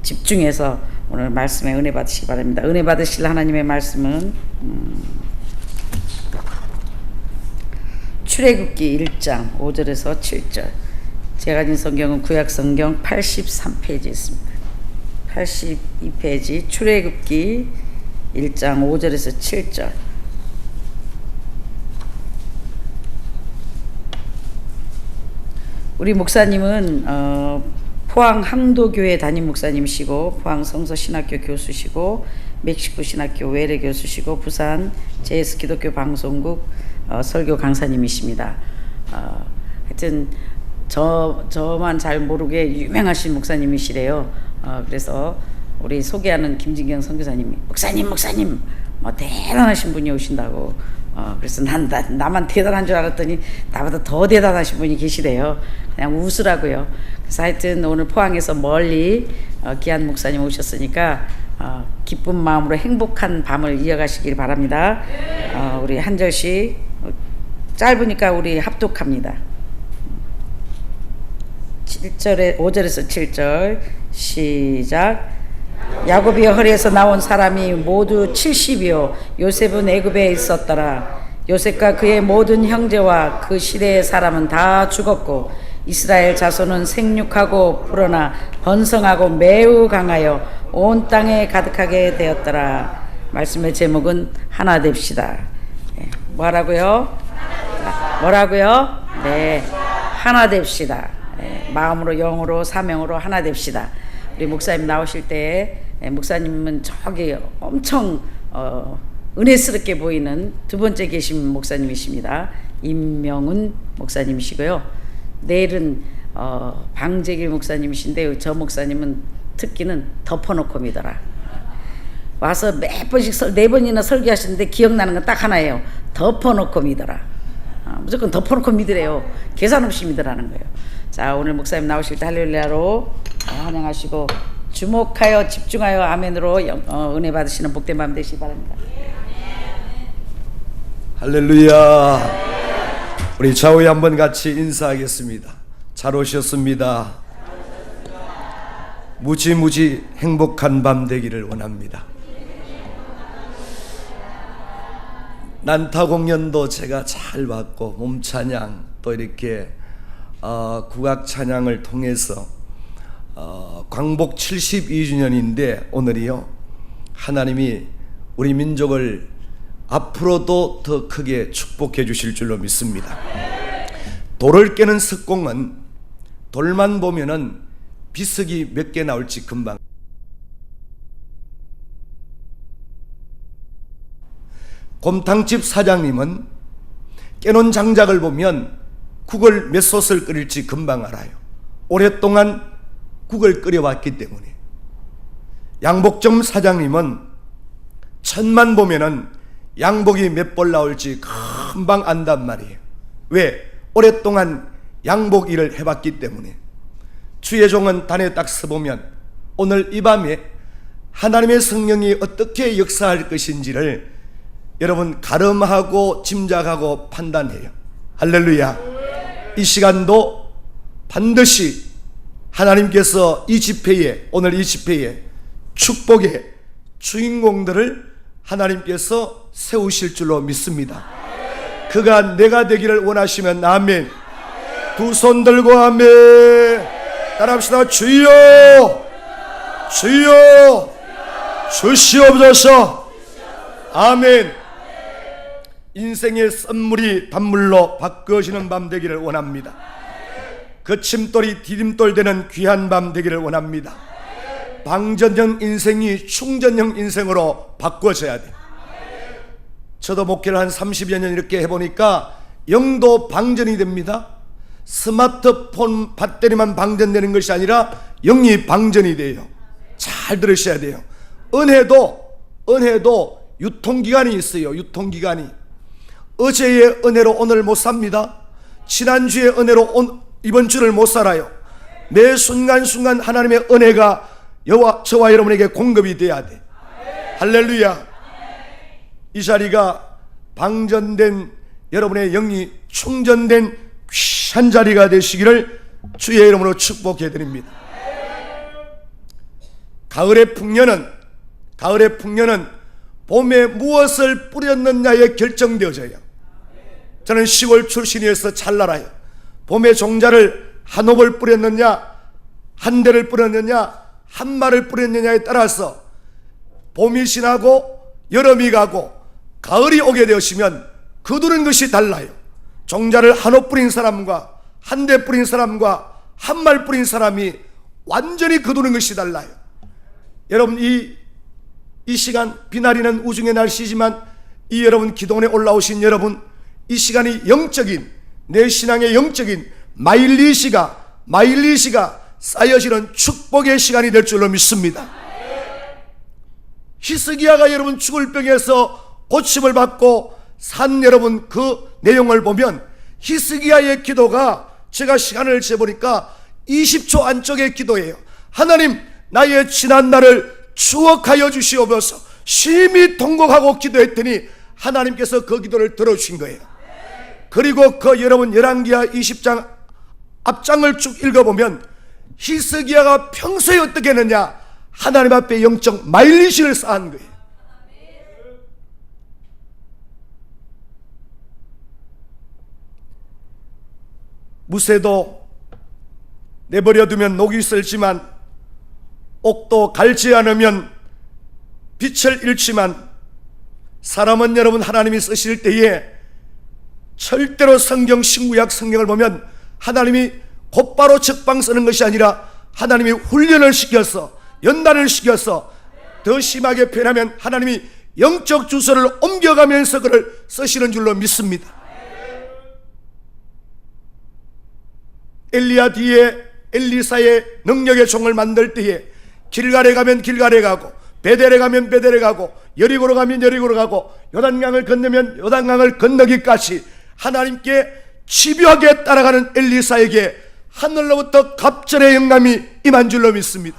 집중해서 오늘 말씀에 은혜 받으시기 바랍니다. 은혜 받으실 하나님의 말씀은 출애굽기 1장 5절에서 7절. 제가 가진 성경은 구약성경 83페이지에 있습니다. 82페이지 출애굽기 1장 5절에서 7절. 우리 목사님은 포항 항도교회 담임 목사님이시고 포항 성서신학교 교수시고 멕시코 신학교 외래 교수시고 부산 JS 기독교 방송국 설교 강사님이십니다. 하여튼 저만 잘 모르게 유명하신 목사님이시래요. 그래서 우리 소개하는 김진경 선교사님이 목사님 뭐 대단하신 분이 오신다고. 그래서 나만 대단한 줄 알았더니 나보다 더 대단하신 분이 계시대요. 그냥 웃으라고요. 그래서 하여튼 오늘 포항에서 멀리 귀한 목사님 오셨으니까 기쁜 마음으로 행복한 밤을 이어가시길 바랍니다. 우리 한 절씩 짧으니까 우리 합독합니다. 5절에서 7절 시작. 야곱이 허리에서 나온 사람이 모두 70이요 요셉은 애굽에 있었더라. 요셉과 그의 모든 형제와 그 시대의 사람은 다 죽었고 이스라엘 자손은 생육하고 불어나 번성하고 매우 강하여 온 땅에 가득하게 되었더라. 말씀의 제목은 하나 됩시다. 뭐라고요? 네, 하나 됩시다. 마음으로 영으로 사명으로 하나 됩시다. 우리 목사님 나오실 때 목사님은 저기 엄청 은혜스럽게 보이는 두 번째 계신 목사님이십니다. 임명훈 목사님이시고요. 내일은 방재길 목사님이신데 저 목사님은 특기는 덮어놓고 믿어라. 와서 몇 번씩 4번이나 설교하시는데 기억나는 건 딱 하나예요. 덮어놓고 믿어라. 무조건 덮어놓고 믿으래요. 계산 없이 믿으라는 거예요. 자, 오늘 목사님 나오실 때 할렐루야로 환영하시고 주목하여 집중하여 아멘으로 은혜 받으시는 복된 밤 되시기 바랍니다. 할렐루야. 우리 좌우에 한번 같이 인사하겠습니다. 잘 오셨습니다. 무지무지 행복한 밤 되기를 원합니다. 난타 공연도 제가 잘 봤고 몸찬양 또 이렇게 국악 찬양을 통해서 광복 72주년인데 오늘이요 하나님이 우리 민족을 앞으로도 더 크게 축복해 주실 줄로 믿습니다. 돌을 깨는 석공은 돌만 보면은 비석이 몇 개 나올지 금방. 곰탕집 사장님은 깨놓은 장작을 보면 국을 몇 솥을 끓일지 금방 알아요. 오랫동안 국을 끓여왔기 때문에. 양복점 사장님은 천만 보면은 양복이 몇 벌 나올지 금방 안단 말이에요. 왜? 오랫동안 양복 일을 해봤기 때문에. 주의 종은 단에 딱 서보면 오늘 이 밤에 하나님의 성령이 어떻게 역사할 것인지를 여러분 가름하고 짐작하고 판단해요. 할렐루야. 이 시간도 반드시 하나님께서 이 집회에 오늘 이 집회에 축복의 주인공들을 하나님께서 세우실 줄로 믿습니다. 그가 내가 되기를 원하시면 아멘. 두 손 들고 아멘. 따라합시다. 주여 주여 주시옵소서. 아멘. 인생의 썬물이 단물로 바꿔지는 밤 되기를 원합니다. 거침돌이 디딤돌 되는 귀한 밤 되기를 원합니다. 방전형 인생이 충전형 인생으로 바꿔져야 돼. 저도 목회를 한 30여 년 이렇게 해보니까 영도 방전이 됩니다. 스마트폰 배터리만 방전되는 것이 아니라 영이 방전이 돼요. 잘 들으셔야 돼요. 은혜도 유통기간이 있어요. 유통기간이. 어제의 은혜로 오늘 못 삽니다. 지난주의 은혜로 이번 주를 못 살아요. 매 순간순간 하나님의 은혜가 저와 여러분에게 공급이 돼야 돼. 할렐루야. 이 자리가 방전된 여러분의 영이 충전된 귀한 자리가 되시기를 주의 이름으로 축복해 드립니다. 가을의 풍년은 봄에 무엇을 뿌렸느냐에 결정되어져요. 저는 10월 출신이어서 잘 알아요. 봄에 종자를 한 옵을 뿌렸느냐, 한 대를 뿌렸느냐, 한 말을 뿌렸느냐에 따라서 봄이 지나고 여름이 가고 가을이 오게 되었으면 거두는 것이 달라요. 종자를 한 옵 뿌린 사람과 한 대 뿌린 사람과 한 말 뿌린 사람이 완전히 거두는 것이 달라요. 여러분, 이 시간, 비나리는 우중의 날씨지만 이 여러분 기도원에 올라오신 여러분, 이 시간이 영적인, 내 신앙의 영적인 마일리시가 쌓여지는 축복의 시간이 될 줄로 믿습니다. 히스기야가 여러분 죽을 병에서 고침을 받고 산 여러분 그 내용을 보면 히스기야의 기도가 제가 시간을 재보니까 20초 안쪽의 기도예요. 하나님, 나의 지난 날을 추억하여 주시옵소서. 심히 통곡하고 기도했더니 하나님께서 그 기도를 들어주신 거예요. 그리고 그 여러분 열왕기하 20장 앞장을 쭉 읽어보면 히스기야가 평소에 어떻게 했느냐, 하나님 앞에 영적 마일리시를 쌓은 거예요. 무쇠도 내버려두면 녹이 슬지만 옥도 갈지 않으면 빛을 잃지만 사람은 여러분 하나님이 쓰실 때에 절대로 성경 신구약 성경을 보면 하나님이 곧바로 적방 쓰는 것이 아니라 하나님이 훈련을 시켜서 연단을 시켜서 더 심하게 표현하면 하나님이 영적 주소를 옮겨가면서 그를 쓰시는 줄로 믿습니다. 엘리야 뒤에 엘리사의 능력의 종을 만들 때에 길갈에 가면 길갈에 가고 베델에 가면 베델에 가고 여리고로 가면 여리고로 가고 요단강을 건너면 요단강을 건너기까지 하나님께 집요하게 따라가는 엘리사에게 하늘로부터 갑절의 영감이 임한 줄로 믿습니다.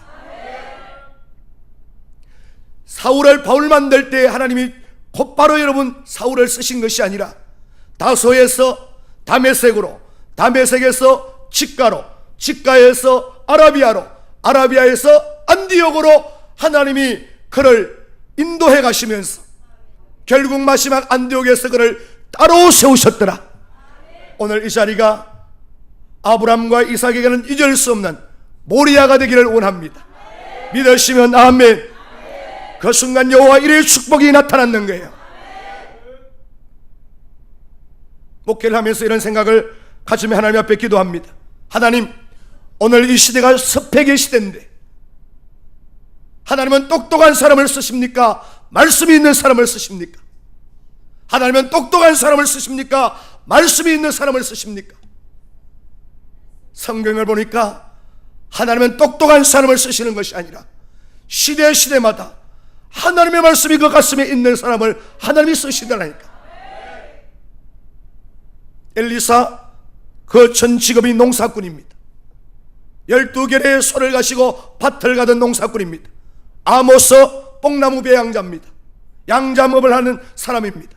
사울을 바울 만들 때 하나님이 곧바로 여러분 사울을 쓰신 것이 아니라 다소에서 다메섹으로, 다메섹에서 직가로, 직가에서 아라비아로, 아라비아에서 안디옥으로 하나님이 그를 인도해 가시면서 결국 마지막 안디옥에서 그를 따로 세우셨더라. 오늘 이 자리가 아브람과 이삭에게는 잊을 수 없는 모리아가 되기를 원합니다. 믿으시면 아멘. 그 순간 여호와 이레의 축복이 나타났는 거예요. 목회를 하면서 이런 생각을 가지며 하나님 앞에 기도합니다. 하나님, 오늘 이 시대가 스펙의 시대인데 하나님은 똑똑한 사람을 쓰십니까? 말씀이 있는 사람을 쓰십니까? 하나님은 똑똑한 사람을 쓰십니까? 말씀이 있는 사람을 쓰십니까? 성경을 보니까 하나님은 똑똑한 사람을 쓰시는 것이 아니라 시대마다 하나님의 말씀이 그 가슴에 있는 사람을 하나님이 쓰시더라니까. 엘리사 그 전 직업이 농사꾼입니다. 12개의 소를 가지고 밭을 가던 농사꾼입니다. 아모스 뽕나무 배양자입니다. 양잠업을 하는 사람입니다.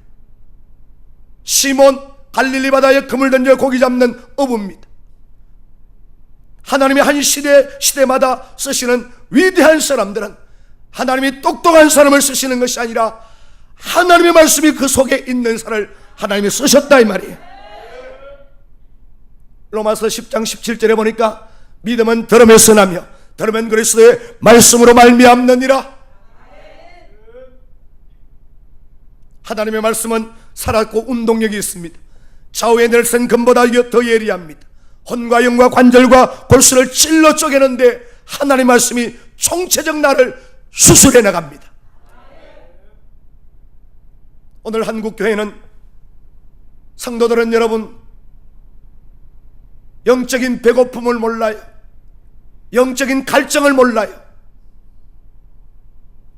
시몬 갈릴리 바다에 금을 던져 고기 잡는 어부입니다. 하나님이 한 시대마다 쓰시는 위대한 사람들은 하나님이 똑똑한 사람을 쓰시는 것이 아니라 하나님의 말씀이 그 속에 있는 사람을 하나님이 쓰셨다 이 말이에요. 로마서 10장 17절에 보니까 믿음은 들음에서 나며 들으면 그리스도의 말씀으로 말미암느니라. 하나님의 말씀은 살았고 운동력이 있습니다. 좌우에 nel선 금보다 더 예리합니다. 혼과 영과 관절과 골수를 찔러 쪼개는데 하나님의 말씀이 총체적 나를 수술해 나갑니다. 오늘 한국교회는 성도들은 여러분 영적인 배고픔을 몰라요. 영적인 갈증을 몰라요.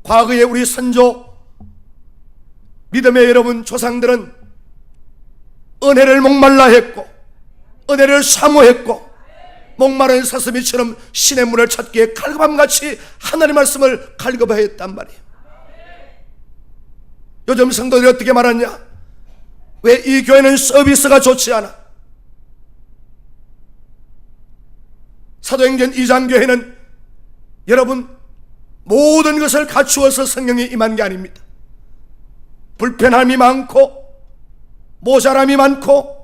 과거에 우리 선조 믿음의 여러분 조상들은 은혜를 목말라 했고 은혜를 사모했고 목마른 사슴이처럼 신의 문을 찾기에 갈급함같이 하나님의 말씀을 갈급하였단 말이에요. 요즘 성도들이 어떻게 말하냐? 왜 이 교회는 서비스가 좋지 않아? 사도행전 2장 교회는 여러분 모든 것을 갖추어서 성령이 임한 게 아닙니다. 불편함이 많고 모자람이 많고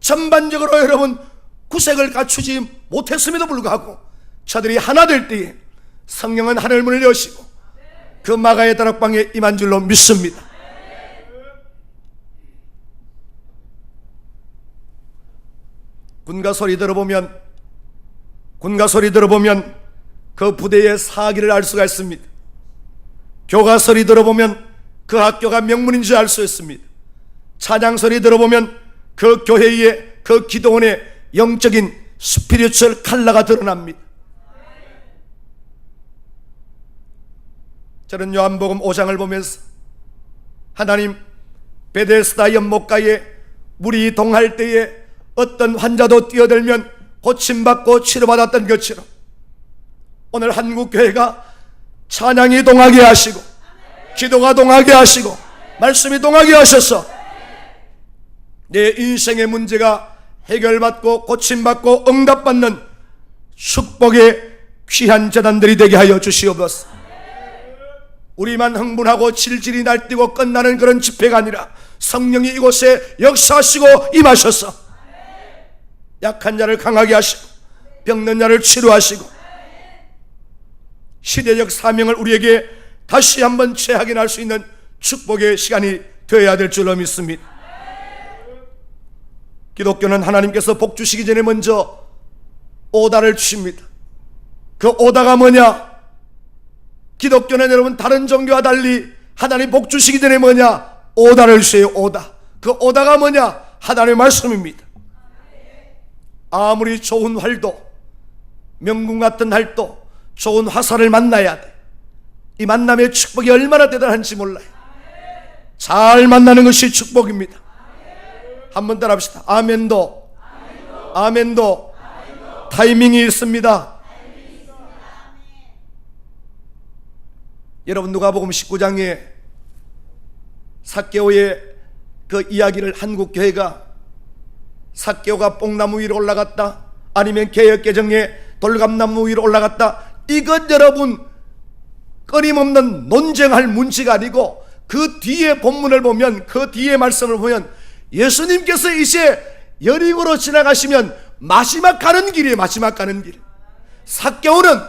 전반적으로 여러분 구색을 갖추지 못했음에도 불구하고 저들이 하나 될 때에 성령은 하늘 문을 여시고 그 마가의 다락방에 임한 줄로 믿습니다. 군가 소리 들어보면 그 부대의 사기를 알 수가 있습니다. 교가 소리 들어보면 그 학교가 명문인 줄 알 수 있습니다. 찬양 소리 들어보면 그 교회의 그 기도원의 영적인 스피리추얼 칼라가 드러납니다. 저는 요한복음 5장을 보면서 하나님 베데스다 연못가에 물이 동할 때에 어떤 환자도 뛰어들면 고침받고 치료받았던 것처럼 오늘 한국교회가 찬양이 동하게 하시고 기도가 동하게 하시고 말씀이 동하게 하셔서 내 인생의 문제가 해결받고 고침받고 응답받는 축복의 귀한 재단들이 되게 하여 주시옵소서. 우리만 흥분하고 질질이 날뛰고 끝나는 그런 집회가 아니라 성령이 이곳에 역사하시고 임하셔서 약한 자를 강하게 하시고 병든 자를 치료하시고 시대적 사명을 우리에게 다시 한번 재확인할 수 있는 축복의 시간이 되어야 될 줄로 믿습니다. 기독교는 하나님께서 복 주시기 전에 먼저 오다를 주십니다. 그 오다가 뭐냐? 기독교는 여러분 다른 종교와 달리 하나님 복 주시기 전에 뭐냐? 오다를 주세요. 오다. 그 오다가 뭐냐? 하나님의 말씀입니다. 아무리 좋은 활도 명궁 같은 활도 좋은 화살을 만나야 돼. 이 만남의 축복이 얼마나 대단한지 몰라요. 잘 만나는 것이 축복입니다. 한번 따라 합시다. 아멘도 아멘도 타이밍이 있습니다. 여러분 누가복음 19장에 삭개오의 그 이야기를 한국교회가 삭개오가 뽕나무 위로 올라갔다 아니면 개역개정에 돌감나무 위로 올라갔다, 이것 여러분 끊임없는 논쟁할 문제가 아니고 그 뒤에 본문을 보면 그 뒤에 말씀을 보면 예수님께서 이제 여리고로 지나가시면 마지막 가는 길이에요. 마지막 가는 길. 삭개오는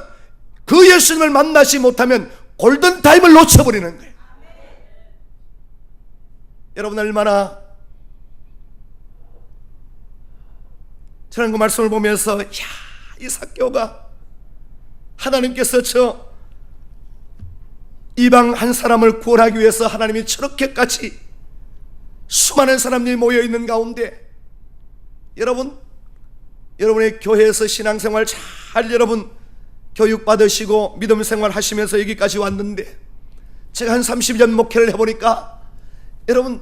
그 예수님을 만나지 못하면 골든타임을 놓쳐버리는 거예요. 여러분 얼마나 저는 그 말씀을 보면서 이 삭개오가 하나님께서 저 이방 한 사람을 구원하기 위해서 하나님이 저렇게까지 수많은 사람들이 모여있는 가운데 여러분의 교회에서 신앙생활 잘 여러분 교육받으시고 믿음생활 하시면서 여기까지 왔는데 제가 한 30년 목회를 해보니까 여러분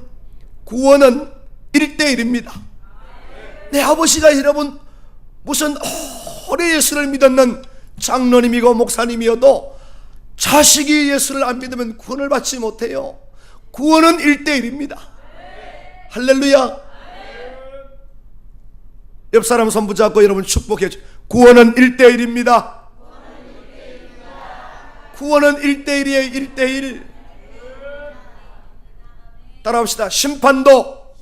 구원은 1대1입니다. 내 아버지가 여러분 무슨 오래 예수를 믿었는 장로님이고 목사님이어도 자식이 예수를 안 믿으면 구원을 받지 못해요. 구원은 1대1입니다. 할렐루야. 옆 사람 손 붙잡고 여러분 축복해 주세요. 구원은 1대1입니다. 구원은 1대1이에요. 1대1. 따라합시다. 심판도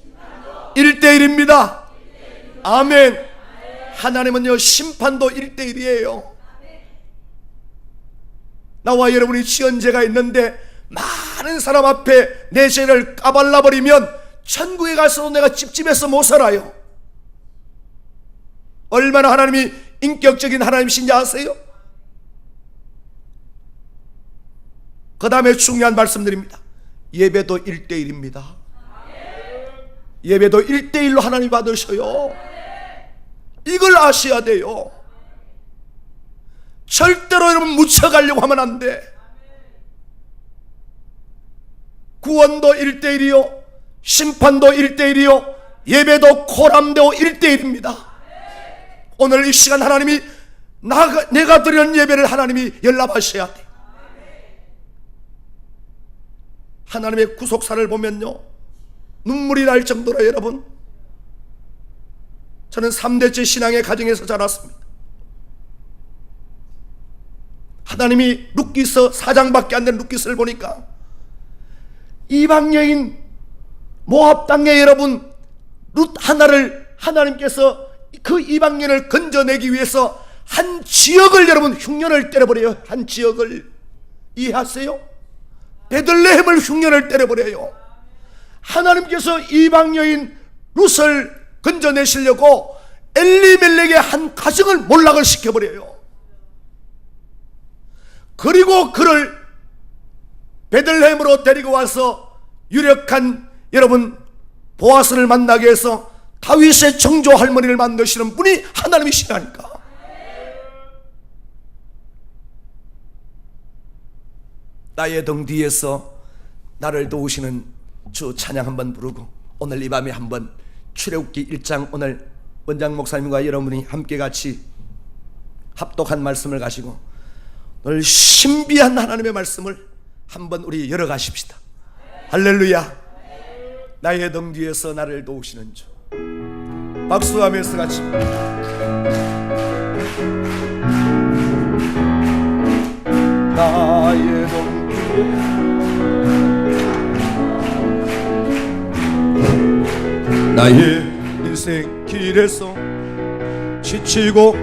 1대1입니다. 아멘. 하나님은요 심판도 1대1이에요. 나와 여러분이 지연죄가 있는데 많은 사람 앞에 내 죄를 까발라버리면 천국에 가서도 내가 찝찝해서 못 살아요. 얼마나 하나님이 인격적인 하나님이신지 아세요? 그 다음에 중요한 말씀드립니다. 예배도 1대1입니다. 예배도 1대1로 하나님 받으셔요. 이걸 아셔야 돼요. 절대로 여러분 묻혀가려고 하면 안 돼. 구원도 1대1이요 심판도 1대1이요 예배도 코람도 1대1입니다. 오늘 이 시간 하나님이 내가 드리는 예배를 하나님이 연락하셔야 돼. 하나님의 구속사를 보면요 눈물이 날 정도로 여러분 저는 3대째 신앙의 가정에서 자랐습니다. 하나님이 룻기서 4장밖에 안 된 룻기서를 보니까 이방 여인 모압 땅에 여러분 룻 하나를 하나님께서 그 이방 여인을 건져내기 위해서 한 지역을 여러분 흉년을 때려버려요. 한 지역을 이해하세요? 베들레헴을 흉년을 때려버려요. 하나님께서 이방 여인 룻을 건져내시려고 엘리멜렉의 한 가정을 몰락을 시켜버려요. 그리고 그를 베들레헴으로 데리고 와서 유력한 여러분 보아스를 만나게 해서 다윗의 정조 할머니를 만드시는 분이 하나님이시라니까. 나의 등 뒤에서 나를 도우시는 주 찬양 한번 부르고 오늘 이 밤에 한번 출애굽기 1장 오늘 원장 목사님과 여러분이 함께 같이 합독한 말씀을 가지고 오늘 신비한 하나님의 말씀을 한번 우리 열어가십시다. 할렐루야. 나의 등 뒤에서 나를 도우시는 주. 박수하면서 같이 나의 등 뒤에 나의 인생 길에서 지치고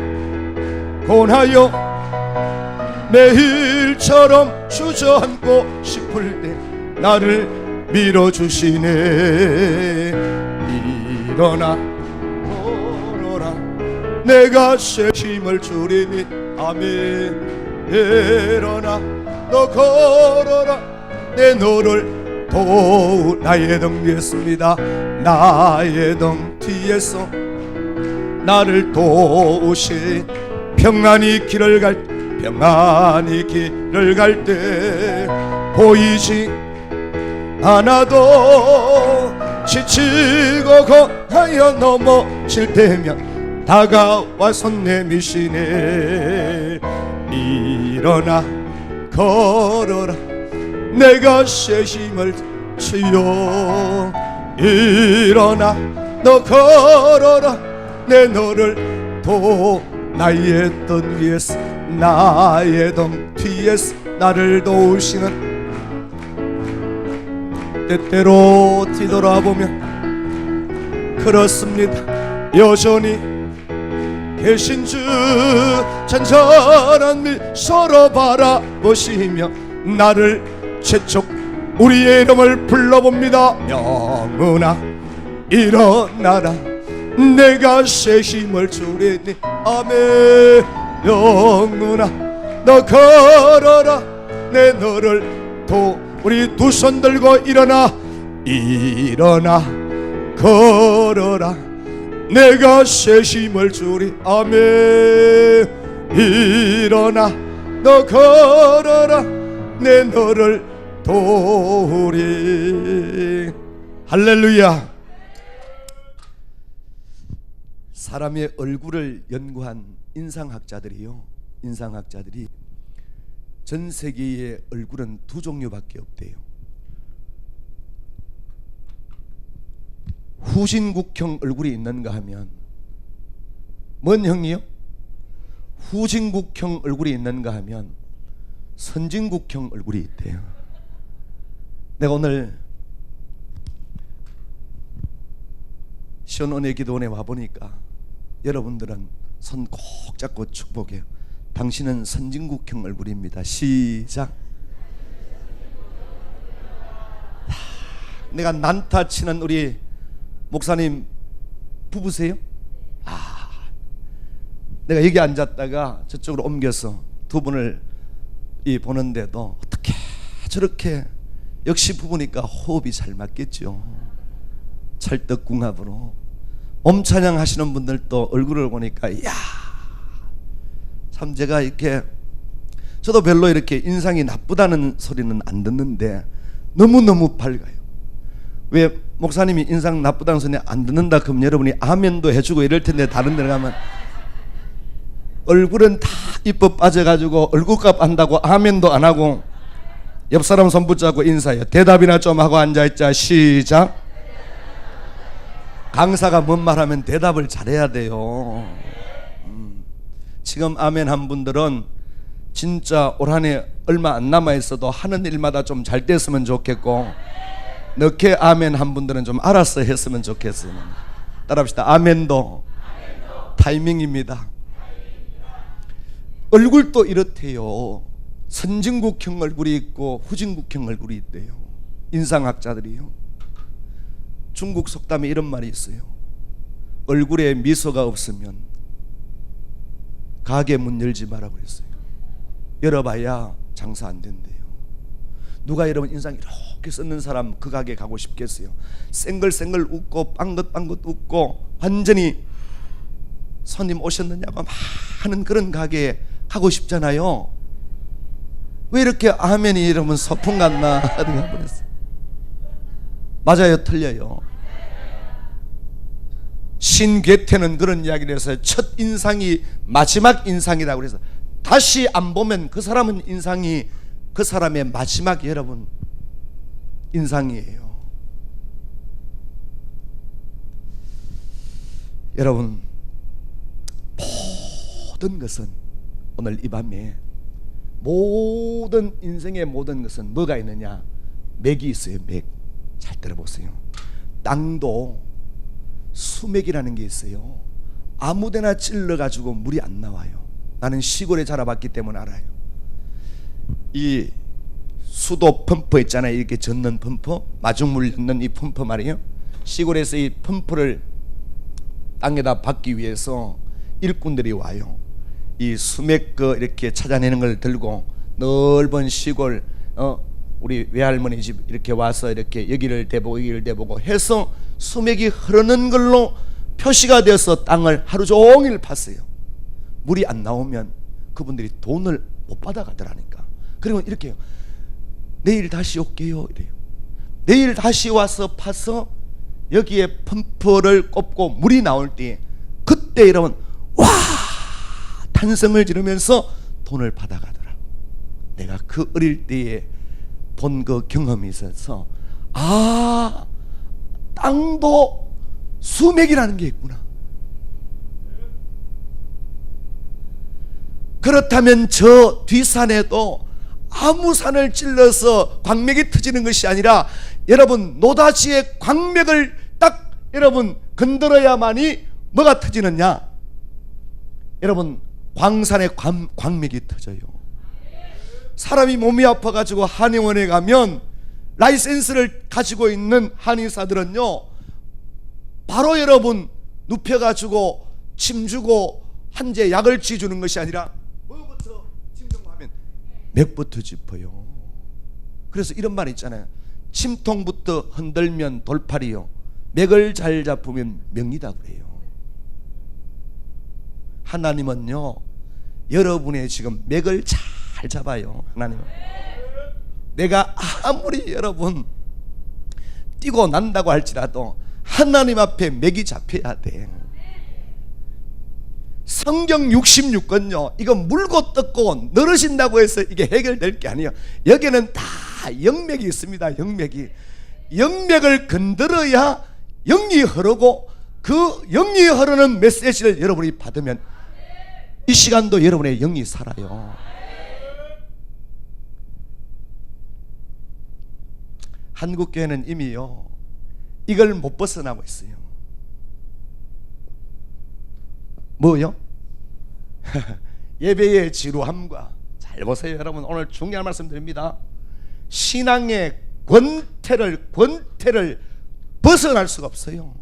고나여 매일처럼 주저앉고 싶을 때 나를 밀어주시네. 일어나 걸어라 내가 새 힘을 주리니. 아멘. 일어나 너 걸어라 내 너를 도우. 나의 등 뒤에습니다. 나의 등 뒤에서 나를 도우시. 평안히 길을 갈 때 보이지 않아도 지치고 고하여 넘어질 때면 다가와서 내미시네. 일어나 걸어라 내가 새 힘을 주여. 일어나 너 걸어라 내 너를 도. 나의 등 위에서 나의 등 뒤에서 나를 도우시는. 때때로 뒤돌아보면 그렇습니다. 여전히 계신 주 잔잔한 미소로 바라보시며 나를 재촉 우리의 이름을 불러봅니다. 영혼아 일어나라 내가 새 힘을 주리니. 아멘. 영혼아 너 걸어라 내 너를 도. 우리 두 손 들고 일어나 걸어라 내가 새 힘을 주리. 아멘. 일어나 너 걸어라 내 너를 도우리. 할렐루야. 사람의 얼굴을 연구한 인상학자들이 전 세계의 얼굴은 두 종류밖에 없대요. 후진국형 얼굴이 있는가 하면, 뭔 형이요? 후진국형 얼굴이 있는가 하면 선진국형 얼굴이 있대요. 내가 오늘 시온은혜 기도원에 와보니까 여러분들은 손 꼭 잡고 축복해요. 당신은 선진국형 얼굴입니다. 시작. 내가 난타 치는 우리 목사님 부부세요? 내가 여기 앉았다가 저쪽으로 옮겨서 두 분을 보는데도 어떻게 저렇게, 역시 부부니까 호흡이 잘 맞겠죠. 찰떡궁합으로 몸찬양 하시는 분들도 얼굴을 보니까 이야, 참 제가 이렇게, 저도 별로 이렇게 인상이 나쁘다는 소리는 안 듣는데 너무너무 밝아요. 왜 목사님이 인상 나쁘다는 소리 안 듣는다 그러면 여러분이 아멘도 해주고 이럴 텐데, 다른 데 가면 얼굴은 다 이뻐 빠져가지고 얼굴값 한다고 아멘도 안 하고 옆 사람 손 붙잡고 인사해요. 대답이나 좀 하고 앉아있자. 시작. 강사가 뭔 말하면 대답을 잘해야 돼요. 지금 아멘 한 분들은 진짜 올 한 해 얼마 안 남아 있어도 하는 일마다 좀 잘 됐으면 좋겠고, 늦게 아멘 한 분들은 좀 알아서 했으면 좋겠어요. 따라합시다. 아멘도 타이밍입니다. 얼굴도 이렇대요. 선진국형 얼굴이 있고 후진국형 얼굴이 있대요. 인상학자들이요. 중국 속담에 이런 말이 있어요. 얼굴에 미소가 없으면 가게 문 열지 마라고 했어요. 열어봐야 장사 안 된대요. 누가 여러분 인상 이렇게 썼는 사람 그 가게 가고 싶겠어요? 쌩글쌩글 웃고 빵긋빵긋 웃고 완전히 손님 오셨느냐고 막 하는 그런 가게에 가고 싶잖아요. 왜 이렇게 아멘이 여러분 소풍 같나 하는 뻔했어요. 맞아요, 틀려요? 신괴테는 그런 이야기를 해서 첫 인상이 마지막 인상이라고 그래서 다시 안 보면 그 사람은 인상이 그 사람의 마지막 여러분 인상이에요. 여러분, 모든 것은 오늘 이 밤에 모든 인생의 모든 것은 뭐가 있느냐? 맥이 있어요. 맥. 잘 들어보세요. 땅도 수맥이라는 게 있어요. 아무데나 찔러가지고 물이 안 나와요. 나는 시골에 자라봤기 때문에 알아요. 이 수도 펌프 있잖아요. 이렇게 젓는 펌프, 마중물 넣는 이 펌프 말이에요. 시골에서 이 펌프를 땅에다 받기 위해서 일꾼들이 와요. 이 수맥 그 이렇게 찾아내는 걸 들고 넓은 시골 우리 외할머니 집 이렇게 와서 이렇게 여기를 대보고 여기를 대보고 해서 수맥이 흐르는 걸로 표시가 되어서 땅을 하루 종일 팠어요. 물이 안 나오면 그분들이 돈을 못 받아가더라니까. 그리고 이렇게 해요. 내일 다시 올게요 이래요. 내일 다시 와서 파서 여기에 펌프를 꼽고 물이 나올 때 그때 여러분 와 탄성을 지르면서 돈을 받아가더라. 내가 그 어릴 때에 본 그 경험이 있어서 아 땅도 수맥이라는 게 있구나. 그렇다면 저 뒷산에도 아무 산을 찔러서 광맥이 터지는 것이 아니라 여러분 노다지의 광맥을 딱 여러분 건드려야만이 뭐가 터지느냐? 여러분 광산의 광맥이 터져요. 사람이 몸이 아파가지고 한의원에 가면 라이센스를 가지고 있는 한의사들은요 바로 여러분 눕혀가지고 침 주고 한제 약을 쥐주는 것이 아니라 뭐부터 짚는하면 맥부터 짚어요. 그래서 이런 말 있잖아요. 침통부터 흔들면 돌팔이요 맥을 잘 잡으면 명이다 그래요. 하나님은요 여러분의 지금 맥을 잘 잡아요. 하나님은 내가 아무리 여러분 뛰고 난다고 할지라도 하나님 앞에 맥이 잡혀야 돼. 성경 66권요 이거 물고 뜯고 늘으신다고 해서 이게 해결될 게 아니에요. 여기는 다 영맥이 있습니다. 영맥을 건드려야 영이 흐르고 그 영이 흐르는 메시지를 여러분이 받으면 이 시간도 여러분의 영이 살아요. 한국교회는 이미요 이걸 못 벗어나고 있어요. 뭐요? 예배의 지루함과 잘 보세요 여러분. 오늘 중요한 말씀 드립니다. 신앙의 권태를 벗어날 수가 없어요.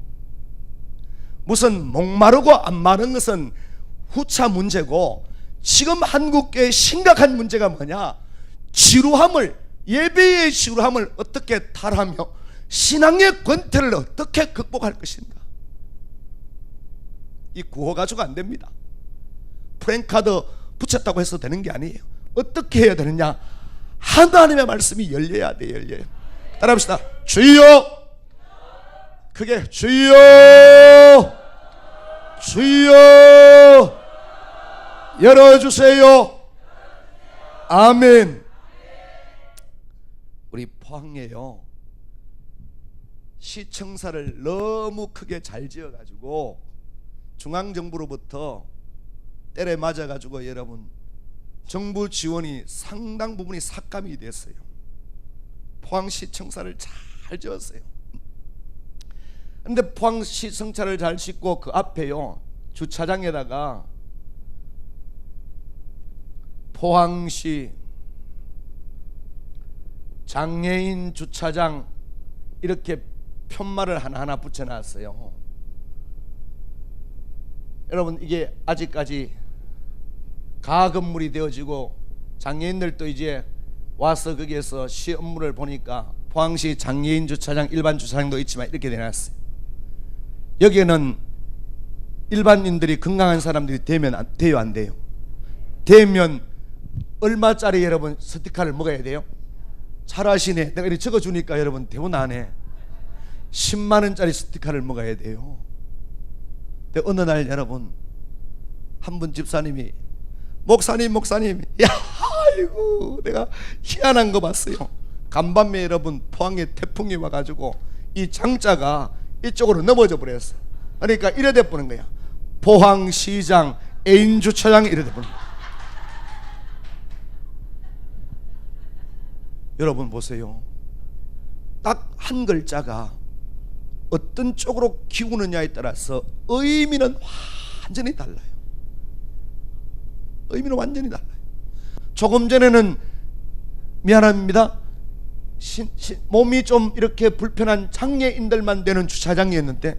무슨 목마르고 안 마른 것은 후차 문제고 지금 한국교회의 심각한 문제가 뭐냐? 지루함을 예배의 지루함을 어떻게 탈하며 신앙의 권태를 어떻게 극복할 것인가? 이 구호 가지고 안 됩니다. 프랭카드 붙였다고 해서 되는 게 아니에요. 어떻게 해야 되느냐? 하나님의 말씀이 열려야 돼. 열려요. 따라합시다. 주여 크게 주여 주여 열어주세요. 아멘. 우리 포항에요 시청사를 너무 크게 잘 지어가지고 중앙정부로부터 때려 맞아가지고 여러분 정부 지원이 상당 부분이 삭감이 됐어요. 포항시 청사를 잘 지었어요. 근데 포항시 청사를 잘 짓고 그 앞에요, 주차장에다가 포항시 장애인 주차장 이렇게 편말을 하나하나 붙여놨어요. 여러분, 이게 아직까지 가건물이 되어지고 장애인들도 이제 와서 거기에서 시 업무를 보니까 포항시 장애인 주차장, 일반 주차장도 있지만 이렇게 되어놨어요. 여기에는 일반인들이, 건강한 사람들이 되면 돼요, 안 돼요? 되면 얼마짜리 여러분 스티커를 먹어야 돼요? 잘하시네. 내가 이렇게 적어주니까 여러분 대본 안 해. 10만원짜리 스티커를 먹어야 돼요. 근데 어느 날 여러분, 한 분 집사님이 목사님, 야, 아이고, 내가 희한한 거 봤어요. 간밤에 여러분 포항에 태풍이 와가지고 이 장자가 이쪽으로 넘어져 버렸어. 그러니까 이래 돼 보는 거야. 포항시장 애인 주차장 이래 돼 보는 거야. 여러분 보세요. 딱 한 글자가 어떤 쪽으로 기우느냐에 따라서 의미는 완전히 달라요. 의미는 완전히 달라요. 조금 전에는 미안합니다, 몸이 좀 이렇게 불편한 장애인들만 되는 주차장이었는데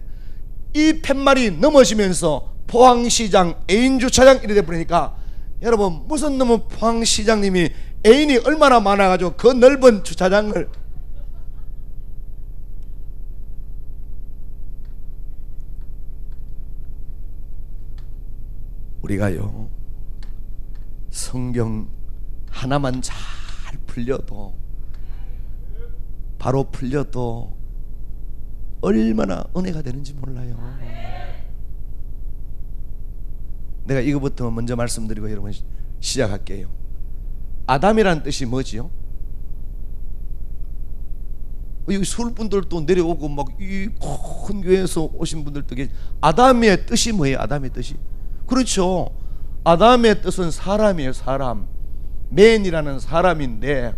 이 팻말이 넘어지면서 포항시장 애인 주차장 이래 돼버리니까 여러분, 무슨 놈은 포항시장님이 애인이 얼마나 많아가지고 그 넓은 주차장을, 우리가요 성경 하나만 잘 풀려도, 바로 풀려도 얼마나 은혜가 되는지 몰라요. 내가 이거부터 먼저 말씀드리고 여러분 시작할게요. 아담이라는 뜻이 뭐지요? 여기 서울 분들도 내려오고 막 이 큰 교회에서 오신 분들도 계시. 아담의 뜻이 뭐예요? 아담의 뜻이, 그렇죠, 아담의 뜻은 사람이에요. 사람, 맨이라는 사람인데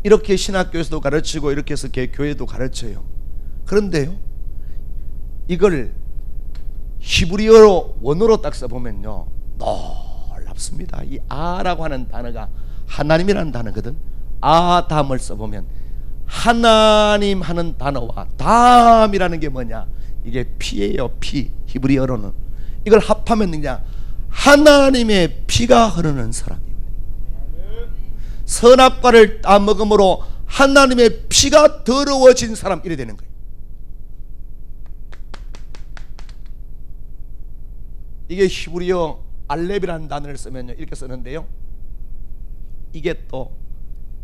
이렇게 신학교에서도 가르치고 이렇게 해서 교회도 가르쳐요. 그런데요, 이걸 히브리어로 원어로 딱 써보면요 놀랍습니다. 이 아라고 하는 단어가 하나님이라는 단어거든. 아담을 써보면 하나님 하는 단어와 담이라는 게 뭐냐, 이게 피예요. 피, 히브리어로는 이걸 합하면 그냥 하나님의 피가 흐르는 사람이에요. 선악과를 따먹음으로 하나님의 피가 더러워진 사람, 이래 되는 거예요. 이게 히브리어 알렙이라는 단어를 쓰면요 이렇게 쓰는데요, 이게 또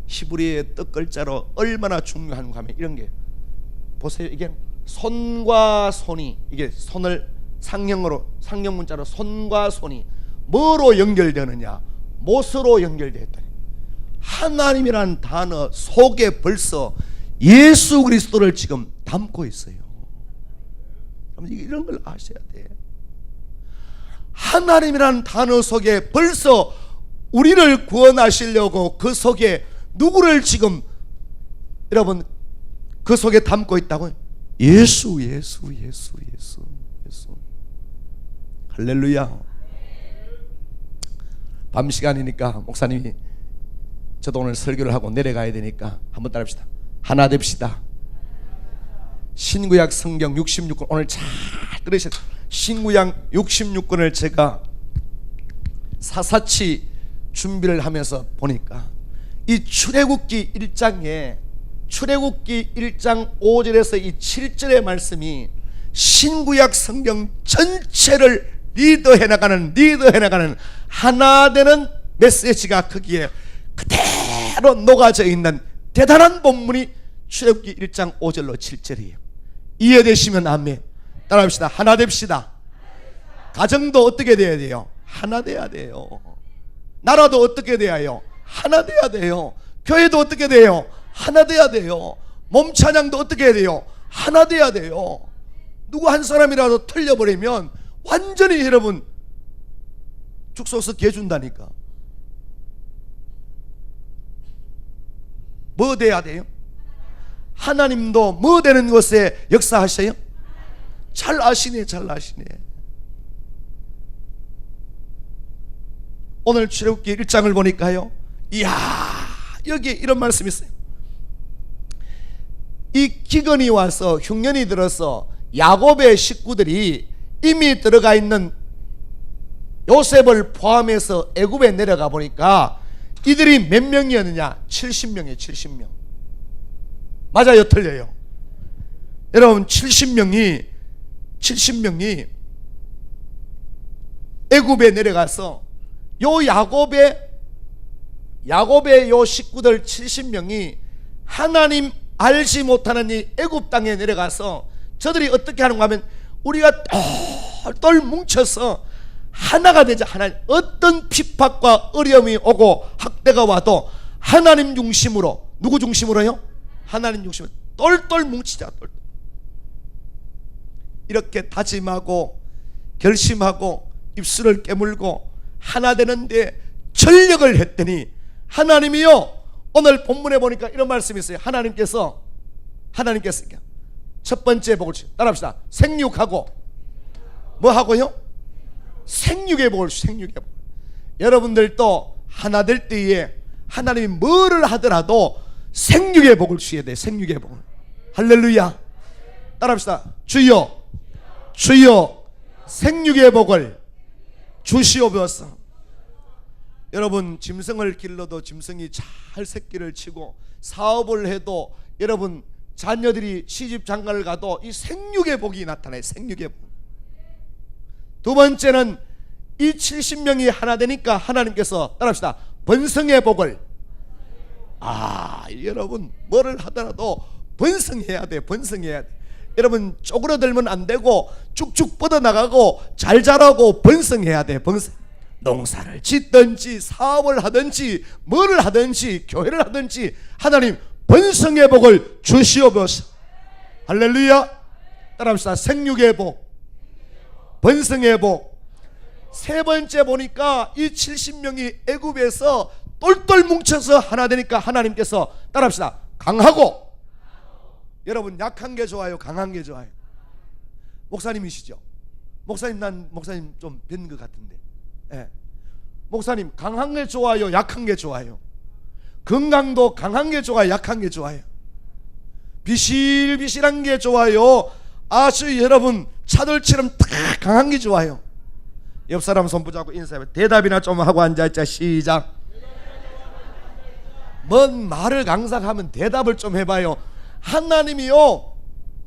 히브리어의 뜻 글자로 얼마나 중요한가 하면 이런 게, 보세요. 이게 손과 손이, 이게 손을 상형으로, 상형 문자로 손과 손이 뭐로 연결되느냐, 못으로 연결되었다. 하나님이라는 단어 속에 벌써 예수 그리스도를 지금 담고 있어요. 이런 걸 아셔야 돼. 하나님이라는 단어 속에 벌써 우리를 구원하시려고 그 속에 누구를 지금 여러분 그 속에 담고 있다고요? 예수. 할렐루야. 밤 시간이니까 목사님이, 저도 오늘 설교를 하고 내려가야 되니까 한번 따라합시다. 하나 됩시다. 신구약 성경 66권 오늘 잘 들으셔야 돼요. 신구약 66권을 제가 사사치 준비를 하면서 보니까 이 출애굽기 1장에, 출애굽기 1장 5절에서 이 7절의 말씀이 신구약 성경 전체를 리드해 나가는 하나 되는 메시지가 거기에 그대로 녹아져 있는 대단한 본문이 출애굽기 1장 5절로 7절이에요. 이해되시면 아멘. 따라합시다. 하나 됩시다. 가정도 어떻게 돼야 돼요? 하나 돼야 돼요. 나라도 어떻게 돼야 해요? 하나 돼야 돼요. 교회도 어떻게 돼요? 하나 돼야 돼요. 몸 찬양도 어떻게 해야 돼요? 하나 돼야 돼요. 누구 한 사람이라도 틀려버리면 완전히 여러분 죽소서 개준다니까. 뭐 돼야 돼요? 하나님도 뭐 되는 것에 역사하셔요? 잘 아시네, 잘 아시네. 오늘 출애굽기 1장을 보니까요, 이야, 여기 이런 말씀이 있어요. 이 기근이 와서 흉년이 들어서 야곱의 식구들이 이미 들어가 있는 요셉을 포함해서 애굽에 내려가 보니까 이들이 몇 명이었느냐? 70명이에요. 70명. 맞아요, 틀려요? 여러분, 70명이 애굽에 내려가서 요 야곱의 요 식구들 70명이 하나님 알지 못하는 이 애굽 땅에 내려가서 저들이 어떻게 하는가 하면, 우리가 똘똘 뭉쳐서 하나가 되자. 하나님, 어떤 핍박과 어려움이 오고 학대가 와도 하나님 중심으로, 누구 중심으로요? 하나님 중심으로 똘똘 뭉치자. 똘똘. 이렇게 다짐하고 결심하고 입술을 깨물고 하나 되는데 전력을 했더니 하나님이요, 오늘 본문에 보니까 이런 말씀이 있어요. 하나님께서 첫 번째 복을 주세요. 따라합시다. 생육하고 뭐 하고요? 생육의 복을 주세요. 생육의 복. 여러분들도 하나 될 때에 하나님이 뭐를 하더라도 생육의 복을 주셔야 돼요. 생육의 복을. 할렐루야. 따라합시다. 주여, 주여, 생육의 복을 주시옵소서. 여러분, 짐승을 길러도 짐승이 잘 새끼를 치고, 사업을 해도 여러분 자녀들이 시집 장가를 가도 이 생육의 복이 나타나요. 생육의 복. 두 번째는 이 70명이 하나 되니까 하나님께서, 따라합시다, 번성의 복을. 여러분, 뭐를 하더라도 번성해야 돼. 번성해야 돼. 여러분, 쪼그러들면 안 되고 쭉쭉 뻗어나가고 잘 자라고 번성해야 돼. 번성. 농사를 짓든지 사업을 하든지 뭐를 하든지 교회를 하든지 하나님 번성의 복을 주시옵소서. 할렐루야. 따라합시다. 생육의 복, 번성의 복. 세 번째 보니까 이 70명이 애굽에서 똘똘 뭉쳐서 하나 되니까 하나님께서, 따라합시다, 강하고. 여러분, 약한 게 좋아요, 강한 게 좋아요? 목사님이시죠? 목사님, 난 목사님 좀 뵌 것 같은데. 예. 목사님, 강한 게 좋아요, 약한 게 좋아요? 건강도 강한 게 좋아요, 약한 게 좋아요? 비실비실한 게 좋아요, 아주 여러분 차돌처럼 딱 강한 게 좋아요? 옆 사람 손 붙잡고 인사해. 대답이나 좀 하고 앉아있자. 시작. 뭔 말을 강사하면 대답을 좀 해봐요. 하나님이요,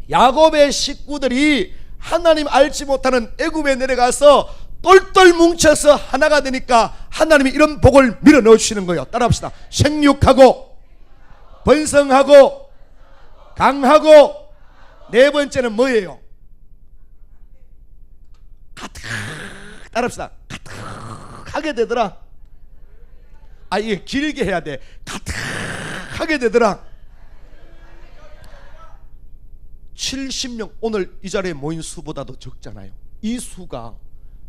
야곱의 식구들이 하나님 알지 못하는 애굽에 내려가서 똘똘 뭉쳐서 하나가 되니까 하나님이 이런 복을 밀어 넣어 주시는 거예요. 따라합시다. 생육하고 번성하고 강하고. 네 번째는 뭐예요? 가득. 따라합시다. 가득하게 되더라. 이게 길게 해야 돼. 가득하게 되더라. 70명, 오늘 이 자리에 모인 수보다도 적잖아요. 이 수가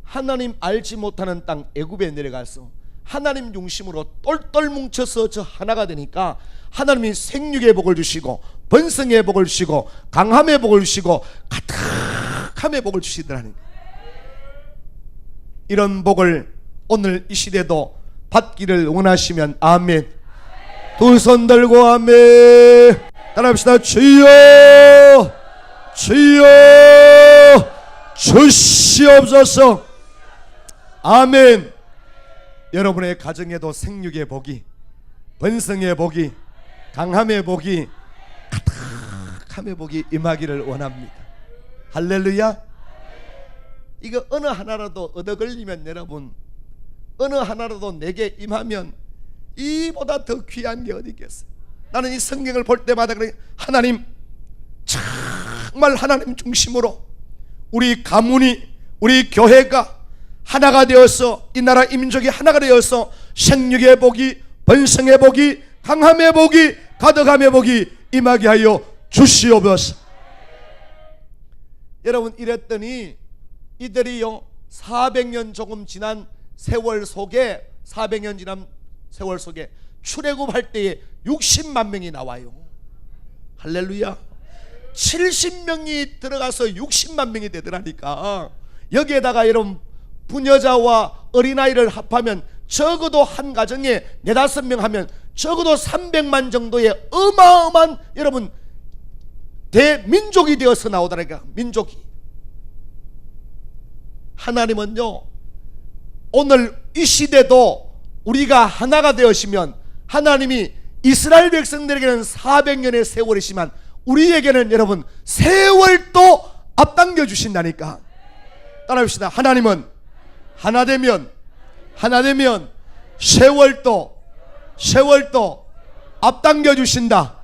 하나님 알지 못하는 땅 애굽에 내려가서 하나님 중심으로 똘똘 뭉쳐서 저 하나가 되니까 하나님이 생육의 복을 주시고 번성의 복을 주시고 강함의 복을 주시고 가득함의 복을 주시더라니. 이런 복을 오늘 이 시대도 받기를 원하시면 아멘. 두 손 들고 아멘. 따라합시다. 주여, 주여, 주시옵소서. 아멘. 여러분의 가정에도 생육의 복이, 번성의 복이, 강함의 복이, 가득함의 복이 임하기를 원합니다. 할렐루야. 이거 어느 하나라도 얻어 걸리면, 여러분 어느 하나라도 내게 임하면 이보다 더 귀한 게 어디 있겠어요? 나는 이 성경을 볼 때마다 그래, 하나님 정말 하나님 중심으로 우리 가문이, 우리 교회가 하나가 되어서, 이 나라 이민족이 하나가 되어서 생육의 복이, 번성의 복이, 강함의 복이, 가득함의 복이 임하게 하여 주시옵소서. 여러분, 이랬더니 이들이요 400년 조금 지난 세월 속에, 400년 지난 세월 속에 출애굽할 때에 60만 명이 나와요. 할렐루야. 70명이 들어가서 60만 명이 되더라니까. 여기에다가 여러분 부녀자와 어린아이를 합하면 적어도 한 가정에 4-5명 하면 적어도 300만 정도의 어마어마한 여러분 대민족이 되어서 나오더라니까. 민족이. 하나님은요, 오늘 이 시대도 우리가 하나가 되었으면 하나님이 이스라엘 백성들에게는 400년의 세월이지만 우리에게는 여러분 세월도 앞당겨 주신다니까. 따라합시다. 하나님은 하나 되면 세월도 앞당겨 주신다.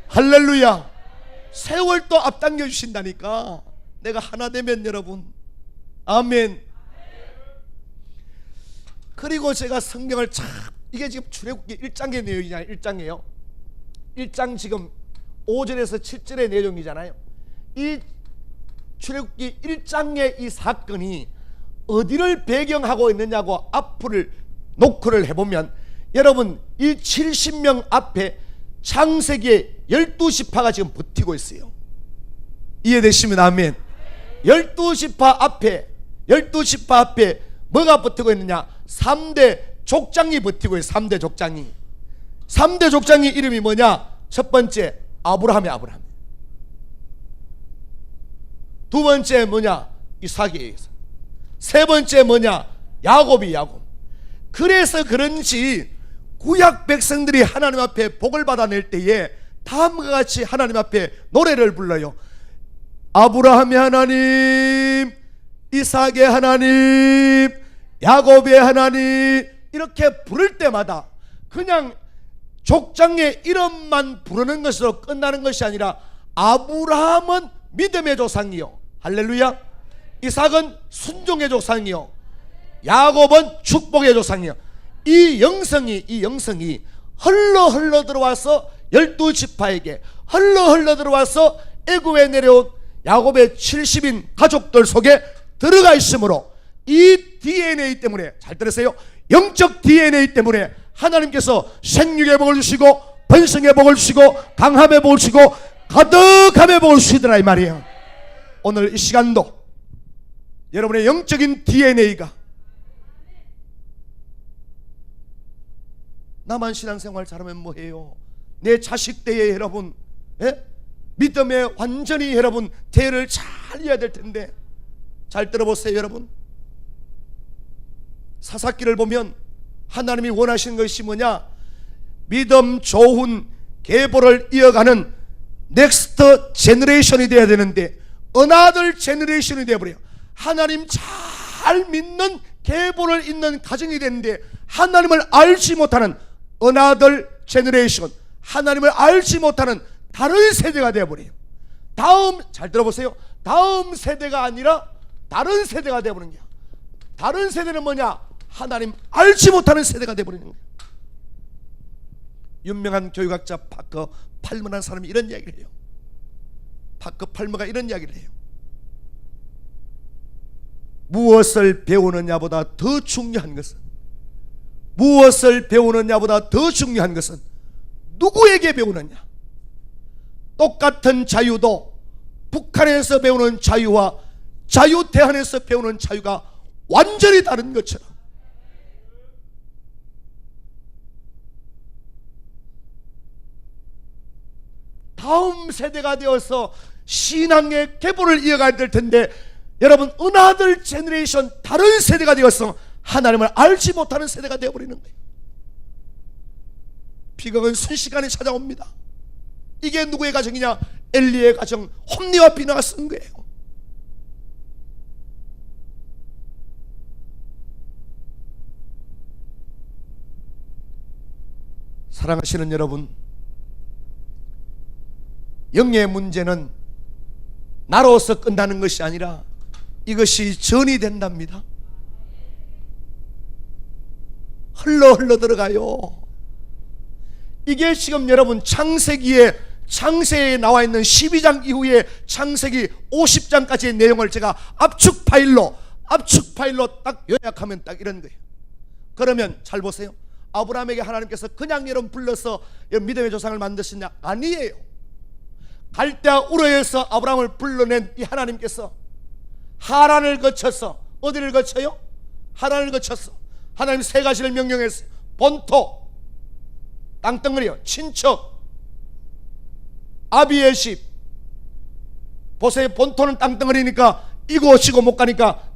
할렐루야. 세월도 앞당겨 주신다니까. 내가 하나 되면 여러분. 아멘. 그리고 제가 성경을 참, 이게 지금 출애굽기 1장의 내용이잖아요. 1장이에요. 1장 지금 5절에서 7절의 내용이잖아요. 이 출애굽기 1장의 이 사건이 어디를 배경하고 있느냐고 앞을 노크를 해보면 여러분 이 70명 앞에 창세기의 12지파가 지금 버티고 있어요. 이해되시면 아멘. 12지파 앞에 뭐가 버티고 있느냐? 3대 족장이 버티고 있어요. 3대 족장이. 3대 족장이 이름이 뭐냐? 첫 번째 아브라함이 아브라함. 두 번째 뭐냐? 이삭이. 세 번째 뭐냐? 야곱이 야곱. 그래서 그런지 구약 백성들이 하나님 앞에 복을 받아낼 때에 다음과 같이 하나님 앞에 노래를 불러요. 아브라함의 하나님, 이삭의 하나님, 야곱의 하나님, 이렇게 부를 때마다 그냥 족장의 이름만 부르는 것으로 끝나는 것이 아니라 아브라함은 믿음의 조상이요, 할렐루야. 이삭은 순종의 조상이요, 야곱은 축복의 조상이요. 이 영성이 흘러 들어와서 12지파에게 흘러 들어와서 애굽에 내려온 야곱의 70인 가족들 속에 들어가 있으므로 이 DNA 때문에, 잘 들으세요, 영적 DNA 때문에 하나님께서 생육의 복을 주시고 번성의 복을 주시고 강함의 복을 주시고 가득함의 복을 주시더라 이 말이에요. 오늘 이 시간도 여러분의 영적인 DNA가, 나만 신앙생활 잘하면 뭐해요? 내 자식 때에 여러분, 믿음에 완전히 여러분 대를 잘 이어야 될 텐데. 잘 들어보세요 여러분. 사사기를 보면 하나님이 원하시는 것이 뭐냐? 믿음 좋은 계보를 이어가는 넥스트 제너레이션이 되어야 되는데 어나들 제너레이션이 되어버려요. 하나님 잘 믿는 계보를 잇는 가정이 되는데 하나님을 알지 못하는 어나들 제너레이션, 하나님을 알지 못하는 다른 세대가 되어버려요. 다음, 잘 들어보세요, 다음 세대가 아니라 다른 세대가 되어버리는 거야. 다른 세대는 뭐냐? 하나님 알지 못하는 세대가 되어버리는 거야. 유명한 교육학자 파커 팔머라는 사람이 이런 이야기를 해요. 파커 팔머가 이런 이야기를 해요. 무엇을 배우느냐보다 더 중요한 것은, 무엇을 배우느냐보다 더 중요한 것은 누구에게 배우느냐. 똑같은 자유도 북한에서 배우는 자유와 자유대한에서 배우는 자유가 완전히 다른 것처럼 다음 세대가 되어서 신앙의 계보를 이어가야 될 텐데 여러분 은하들 제너레이션 다른 세대가 되어서 하나님을 알지 못하는 세대가 되어버리는 거예요. 비극은 순식간에 찾아옵니다. 이게 누구의 가정이냐? 엘리의 가정, 홈리와 비나가 쓴 거예요. 사랑하시는 여러분, 영의 문제는 나로서 끝나는 것이 아니라 이것이 전이 된답니다. 흘러 들어가요. 이게 지금 여러분 창세기에 나와 있는 12장 이후에 창세기 50장까지의 내용을 제가 압축 파일로 딱 요약하면 딱 이런 거예요. 그러면 잘 보세요. 아브라함에게 하나님께서 그냥 여러분 불러서 믿음의 조상을 만드셨냐? 아니에요. 갈대아 우르에서 아브라함을 불러낸 이 하나님께서 하란을 거쳐서, 어디를 거쳐요? 하란을 거쳐서 하나님 세 가지를 명령했어요. 본토, 땅덩어리요, 친척, 아비에십. 보세요. 본토는 땅덩어리니까 이곳이고 못 가니까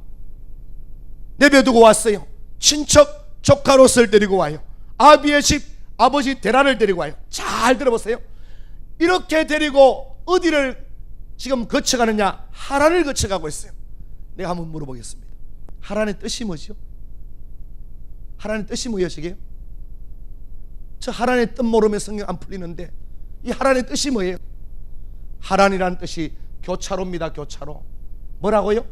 내버려두고 왔어요. 친척 조카 롯을 데리고 와요. 아비에십 아버지 데라를 데리고 와요. 잘 들어보세요. 이렇게 데리고 어디를 지금 거쳐가느냐? 하란을 거쳐가고 있어요. 내가 한번 물어보겠습니다. 하란의 뜻이 뭐죠? 하란의 뜻이 무엇이게요? 저 하란의 뜻 모르면 성경 안 풀리는데 이 하란의 뜻이 뭐예요? 하란이라는 뜻이 교차로입니다. 교차로. 뭐라고요?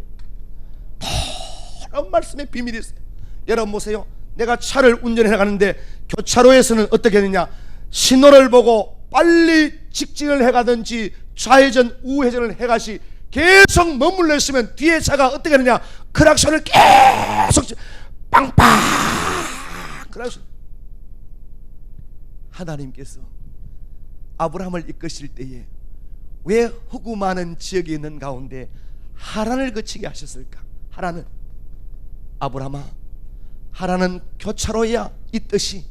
그런 말씀에 비밀이 있어요. 여러분 보세요. 내가 차를 운전해 가는데 교차로에서는 어떻게 하느냐? 신호를 보고 빨리 직진을 해가든지 좌회전 우회전을 해가시 계속 머물러 있으면 뒤에 차가 어떻게 하느냐? 크락션을 계속 빵빵 크락션. 하나님께서 아브라함을 이끄실 때에 왜 흑우 많은 지역에 있는 가운데 하란을 거치게 하셨을까? 하란은, 아브라함아, 하란은 교차로야. 이 뜻이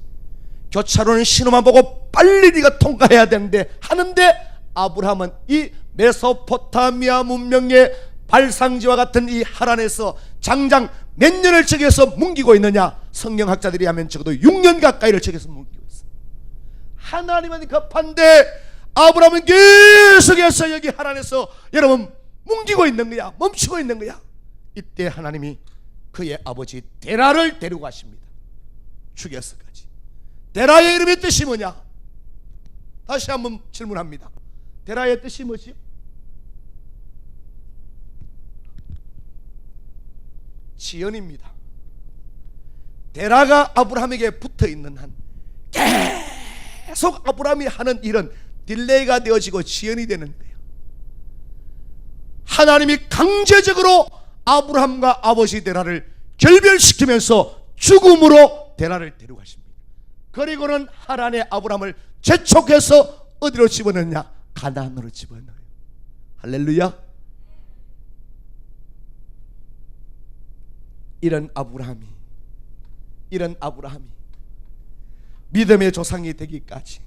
교차로는 신호만 보고 빨리 네가 통과해야 되는데 하는데 아브라함은 이 메소포타미아 문명의 발상지와 같은 이 하란에서 장장 몇 년을 저기에서 뭉기고 있느냐? 성경학자들이 하면 적어도 6년 가까이를 저기에서 뭉기고 있어. 하나님은 급한데 아브라함은 계속해서 여기 하란에서 여러분 뭉기고 있는 거야. 멈추고 있는 거야. 이때 하나님이 그의 아버지 데라를 데리고 가십니다. 죽여서까지. 데라의 이름의 뜻이 뭐냐? 다시 한번 질문합니다. 데라의 뜻이 뭐지? 지연입니다. 데라가 아브라함에게 붙어있는 한 계속 아브라함이 하는 일은 딜레이가 되어지고 지연이 되는 거예요. 하나님이 강제적으로 아브라함과 아버지 데라를 결별시키면서 죽음으로 데라를 데려가십니다. 그리고는 하란의 아브라함을 재촉해서 어디로 집어넣느냐? 가나안으로 집어넣어요. 할렐루야. 이런 아브라함이 믿음의 조상이 되기까지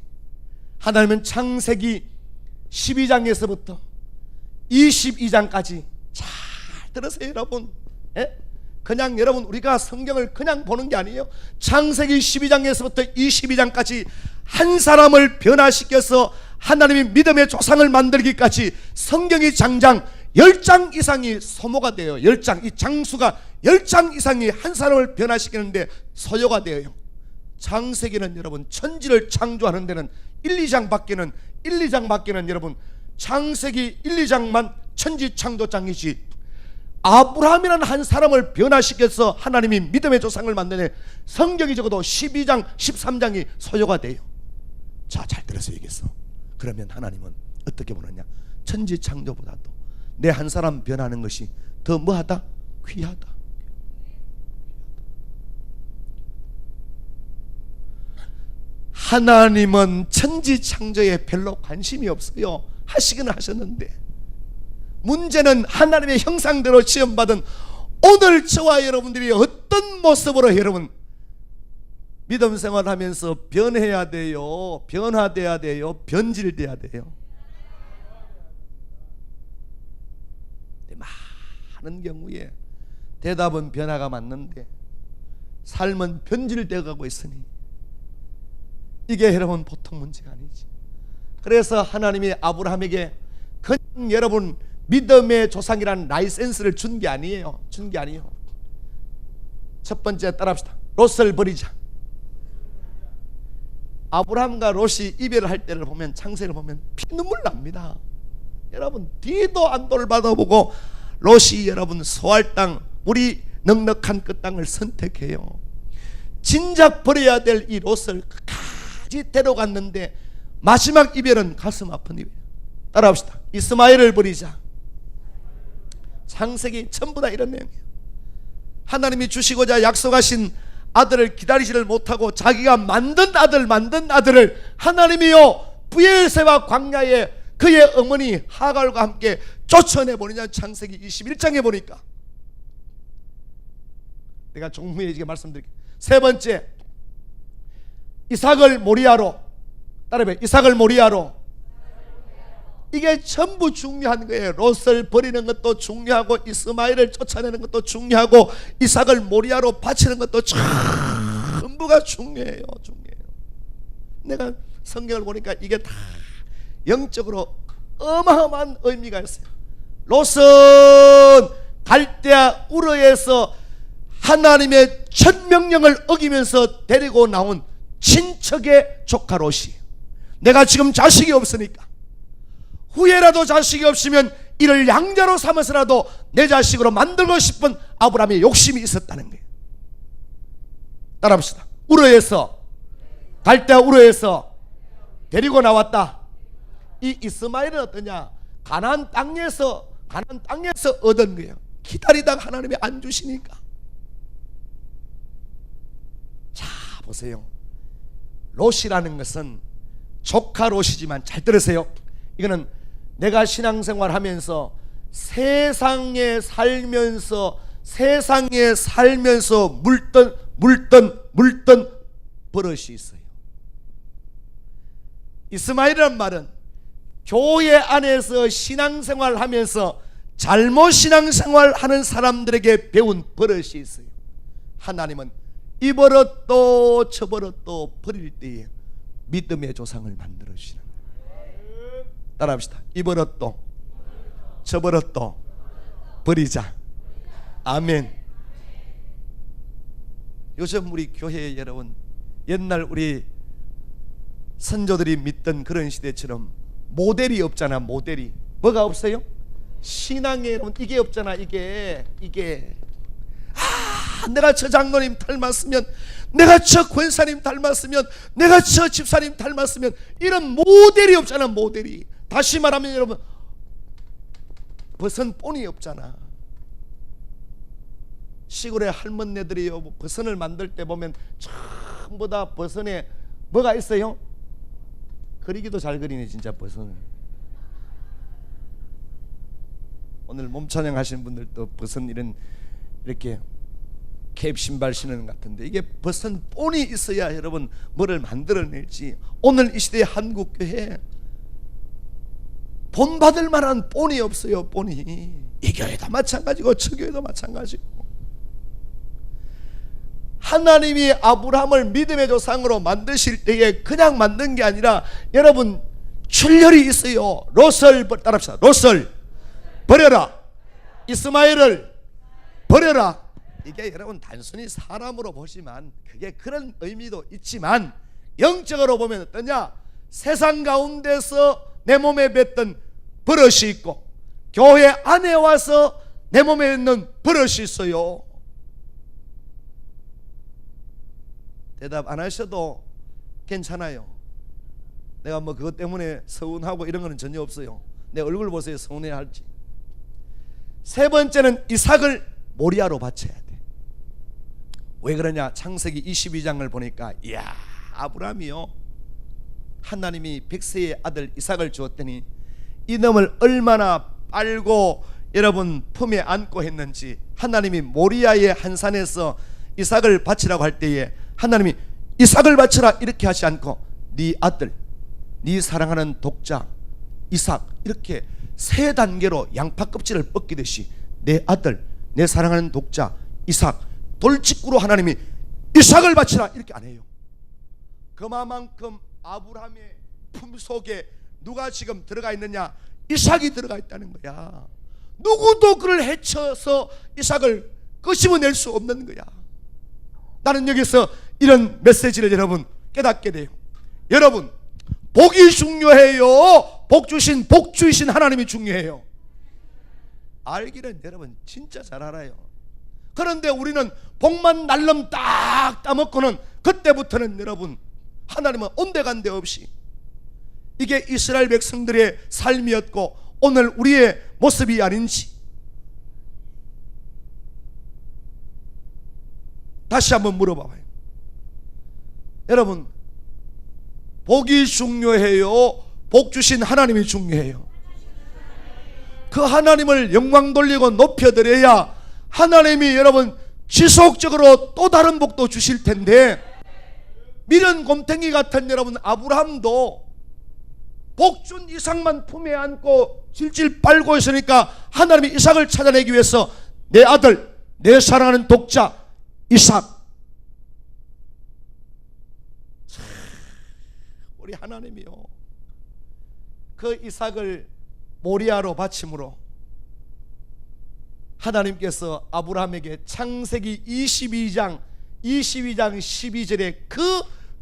하나님은 창세기 12장에서부터 22장까지 잘 들으세요 여러분. 예? 그냥 여러분 우리가 성경을 그냥 보는 게 아니에요. 창세기 12장에서부터 22장까지 한 사람을 변화시켜서 하나님이 믿음의 조상을 만들기까지 성경이 장장 10장 이상이 소모가 돼요. 10장, 이 장수가 10장 이상이 한 사람을 변화시키는데 소요가 되어요. 창세기는 여러분 천지를 창조하는 데는 1, 2장밖에는 여러분 창세기 1, 2장만 천지 창조장이지 아브라함이라는 한 사람을 변화시켜서 하나님이 믿음의 조상을 만드는 성경이 적어도 12장, 13장이 소요가 돼요. 자, 잘 들어서 얘기했어. 그러면 하나님은 어떻게 보느냐? 천지 창조보다도 내 한 사람 변하는 것이 더 뭐하다? 귀하다. 하나님은 천지 창조에 별로 관심이 없어요. 하시기는 하셨는데 문제는 하나님의 형상대로 지음받은 오늘 저와 여러분들이 어떤 모습으로 여러분 믿음 생활하면서 변해야 돼요? 변화돼야 돼요? 변질돼야 돼요? 많은 경우에 대답은 변화가 맞는데 삶은 변질되어 가고 있으니 이게 여러분 보통 문제가 아니지. 그래서 하나님이 아브라함에게 그냥 여러분 믿음의 조상이라는 라이센스를 준 게 아니에요. 첫 번째 따라합시다. 롯을 버리자. 아브라함과 롯이 이별을 할 때를 보면 창세를 보면 피눈물 납니다. 여러분 뒤도 안 돌아보고 롯이 여러분 소할 땅 우리 넉넉한 그 땅을 선택해요. 진작 버려야 될 이 롯을 끝까지 데려갔는데 마지막 이별은 가슴 아픈 이별. 따라합시다. 이스마엘을 버리자. 창세기 전부 다 이런 내용이에요. 하나님이 주시고자 약속하신 아들을 기다리지를 못하고 자기가 만든 아들을 하나님이요 브엘세바 광야에 그의 어머니 하갈과 함께 쫓아내보느냐. 창세기 21장에 보니까. 내가 종무해지게 말씀드릴게요. 세 번째, 이삭을 모리아로, 따라해, 이삭을 모리아로. 이게 전부 중요한 거예요. 롯을 버리는 것도 중요하고, 이스마엘을 쫓아내는 것도 중요하고, 이삭을 모리아로 바치는 것도 전부가 중요해요. 내가 성경을 보니까 이게 다 영적으로 어마어마한 의미가 있어요. 롯은 갈대아 우르에서 하나님의 첫 명령을 어기면서 데리고 나온 친척의 조카 롯이, 내가 지금 자식이 없으니까 후회라도 자식이 없으면 이를 양자로 삼아서라도 내 자식으로 만들고 싶은 아브라함의 욕심이 있었다는 거예요. 따라합시다. 우르에서, 갈대아 우르에서 데리고 나왔다. 이 이스마엘은 어떠냐? 가나안 땅에서 얻은 거예요. 기다리다가 하나님이 안 주시니까. 자, 보세요. 롯이라는 것은 조카 롯이지만, 잘 들으세요. 이거는 내가 신앙생활 하면서 세상에 살면서 물던 버릇이 있어요. 이스마엘이란 말은 교회 안에서 신앙생활 하면서 잘못 신앙생활 하는 사람들에게 배운 버릇이 있어요. 하나님은 이 버릇도 저 버릇도 버릴 때에 믿음의 조상을 만들어 주시는 거예요. 따라합시다. 이 버릇도 저 버릇도 버리자. 아멘. 요즘 우리 교회 여러분, 옛날 우리 선조들이 믿던 그런 시대처럼 모델이 없잖아. 모델이 뭐가 없어요? 신앙에 여러분 이게 없잖아. 이게 내가 저 장로님 닮았으면, 내가 저 권사님 닮았으면, 내가 저 집사님 닮았으면, 이런 모델이 없잖아. 모델이. 다시 말하면 여러분, 버선 본이 없잖아. 시골의 할머니들이요, 버선을 만들 때 보면 전부 다 버선에 뭐가 있어요? 그리기도 잘 그리네 진짜 버선을. 오늘 몸찬양 하시는 분들도 버선 이렇게 캡 신발 신는 것 같은데, 이게 버선 본이 있어야 여러분 뭐를 만들어낼지. 오늘 이 시대의 한국교회 본받을 만한 본이 없어요. 본이. 이 교회도 마찬가지고 저 교회도 마찬가지고. 하나님이 아브라함을 믿음의 조상으로 만드실 때에 그냥 만든 게 아니라 여러분 출혈이 있어요. 롯을 따라합시다. 롯을 버려라. 이스마엘을 버려라. 이게 여러분 단순히 사람으로 보시면 그게 그런 의미도 있지만, 영적으로 보면 어떠냐? 세상 가운데서 내 몸에 뱉던 버릇이 있고, 교회 안에 와서 내 몸에 있는 버릇이 있어요. 대답 안 하셔도 괜찮아요. 내가 뭐 그것 때문에 서운하고 이런 거는 전혀 없어요. 내 얼굴 보세요. 서운해야 할지. 세 번째는 이삭을 모리아로 바쳐야 돼. 왜 그러냐? 창세기 22장을 보니까, 이야, 아브라함이요, 하나님이 백세의 아들 이삭을 주었더니 이놈을 얼마나 빨고 여러분 품에 안고 했는지. 하나님이 모리아의 한 산에서 이삭을 바치라고 할 때에 하나님이 이삭을 바쳐라 이렇게 하지 않고, 네 아들, 네 사랑하는 독자 이삭, 이렇게 세 단계로 양파 껍질을 벗기듯이 내 아들, 내 사랑하는 독자 이삭, 돌직구로 하나님이 이삭을 바치라 이렇게 안 해요. 그만큼 아브라함의 품속에 누가 지금 들어가 있느냐? 이삭이 들어가 있다는 거야. 누구도 그를 해쳐서 이삭을 끄집어낼 수 없는 거야. 나는 여기서 이런 메시지를 여러분 깨닫게 돼요. 여러분, 복이 중요해요. 복 주신 하나님이 중요해요. 알기는 여러분 진짜 잘 알아요. 그런데 우리는 복만 날름 딱 따먹고는 그때부터는 여러분 하나님은 온데간데 없이, 이게 이스라엘 백성들의 삶이었고 오늘 우리의 모습이 아닌지. 다시 한번 물어봐봐요. 여러분, 복이 중요해요? 복 주신 하나님이 중요해요? 그 하나님을 영광 돌리고 높여드려야 하나님이 여러분 지속적으로 또 다른 복도 주실 텐데, 미련 곰탱이 같은 여러분 아브라함도 복준 이삭만 품에 안고 질질 빨고 있으니까 하나님이 이삭을 찾아내기 위해서 내 아들, 내 사랑하는 독자 이삭, 우리 하나님이요, 그 이삭을 모리아로 바침으로 하나님께서 아브라함에게 창세기 22장 12절에 그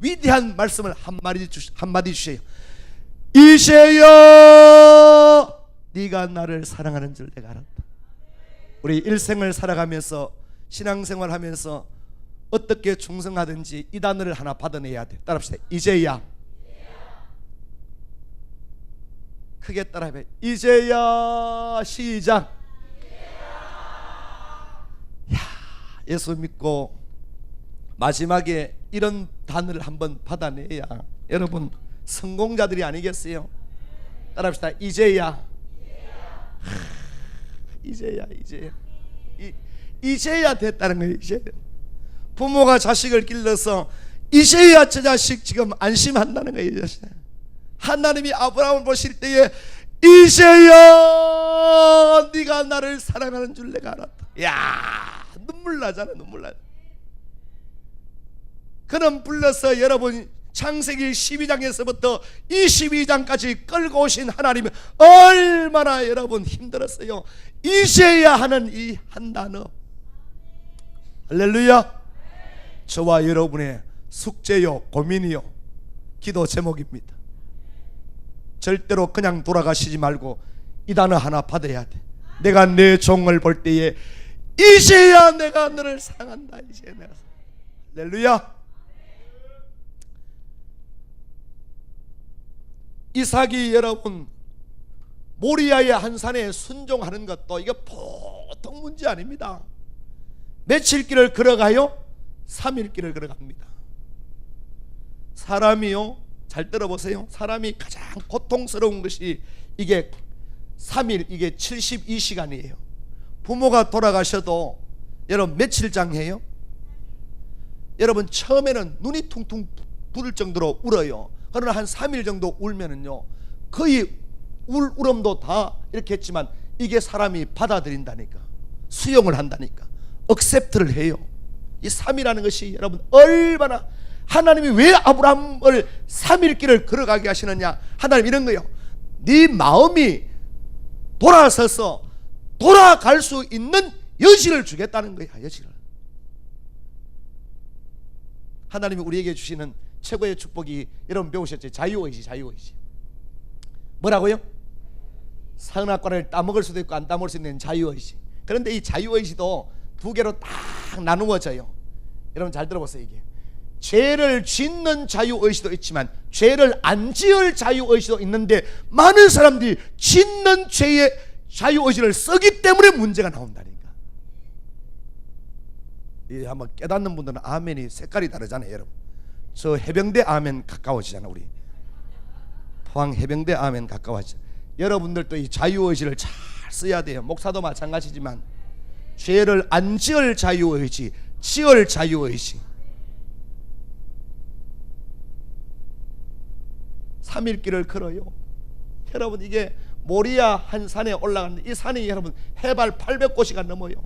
위대한 말씀을 한마디 주세요. 이제야 네가 나를 사랑하는 줄 내가 알았다. 우리 일생을 살아가면서 신앙생활하면서 어떻게 충성하든지 이 단어를 하나 받아내야 돼. 따라합시다. 이제야. 크게 따라해봐요. 이제야. 시작. 야, 예수 믿고 마지막에 이런 단어를 한번 받아내야 여러분 성공자들이 아니겠어요? 따라합시다. 이제야. 이제야. 이제야 됐다는 거예요. 이제 부모가 자식을 길러서 이제야 저 자식 지금 안심한다는 거예요. 하나님이 아브라함을 보실 때에 이제야 네가 나를 사랑하는 줄 내가 알았다. 야, 눈물 나잖아. 눈물 나. 그는 불러서 여러분 창세기 12장에서부터 22장까지 끌고 오신 하나님이 얼마나 여러분 힘들었어요. 이제야 하는 이 한 단어. 할렐루야. 저와 여러분의 숙제요, 고민이요, 기도 제목입니다. 절대로 그냥 돌아가시지 말고 이 단어 하나 받아야 돼. 내가 내 종을 볼 때에 이제야 내가 너를 사랑한다. 이제 내가. 할렐루야. 이삭이 여러분 모리아의 한 산에 순종하는 것도 이거 보통 문제 아닙니다. 며칠 길을 걸어가요? 3일 길을 걸어갑니다. 사람이요, 잘 들어보세요. 사람이 가장 고통스러운 것이 이게 3일, 이게 72시간이에요. 부모가 돌아가셔도 여러분 며칠장 해요? 여러분 처음에는 눈이 퉁퉁 부을 정도로 울어요. 그러나 한 3일 정도 울면은요 거의 울음도 다 이렇게 했지만 이게 사람이 받아들인다니까, 수용을 한다니까, 억셉트를 해요. 이 3이라는 것이 여러분 얼마나, 하나님이 왜 아브라함을 3일 길을 걸어가게 하시느냐, 하나님 이런 거예요. 네 마음이 돌아서서 돌아갈 수 있는 여지를 주겠다는 거야. 여지를. 하나님이 우리에게 주시는 최고의 축복이 여러분 배우셨죠? 자유의지. 자유의지. 뭐라고요? 선악과를 따먹을 수도 있고 안 따먹을 수 있는 자유의지. 그런데 이 자유의지도 두 개로 딱 나누어져요. 여러분 잘 들어보세요. 이게 죄를 짓는 자유의지도 있지만 죄를 안 지을 자유의지도 있는데, 많은 사람들이 짓는 죄의 자유의지를 쓰기 때문에 문제가 나온다니까. 이 한번 깨닫는 분들은 아멘이 색깔이 다르잖아요. 여러분 저 해병대 아멘 가까워지잖아. 우리 포항 해병대 아멘 가까워지죠. 여러분들도 이 자유의지를 잘 써야 돼요. 목사도 마찬가지지만 죄를 안 지을 자유의지, 지을 자유의지. 3일 길을 걸어요. 여러분 이게 모리아 한 산에 올라가는데 이 산이 여러분 해발 800고지가 넘어요.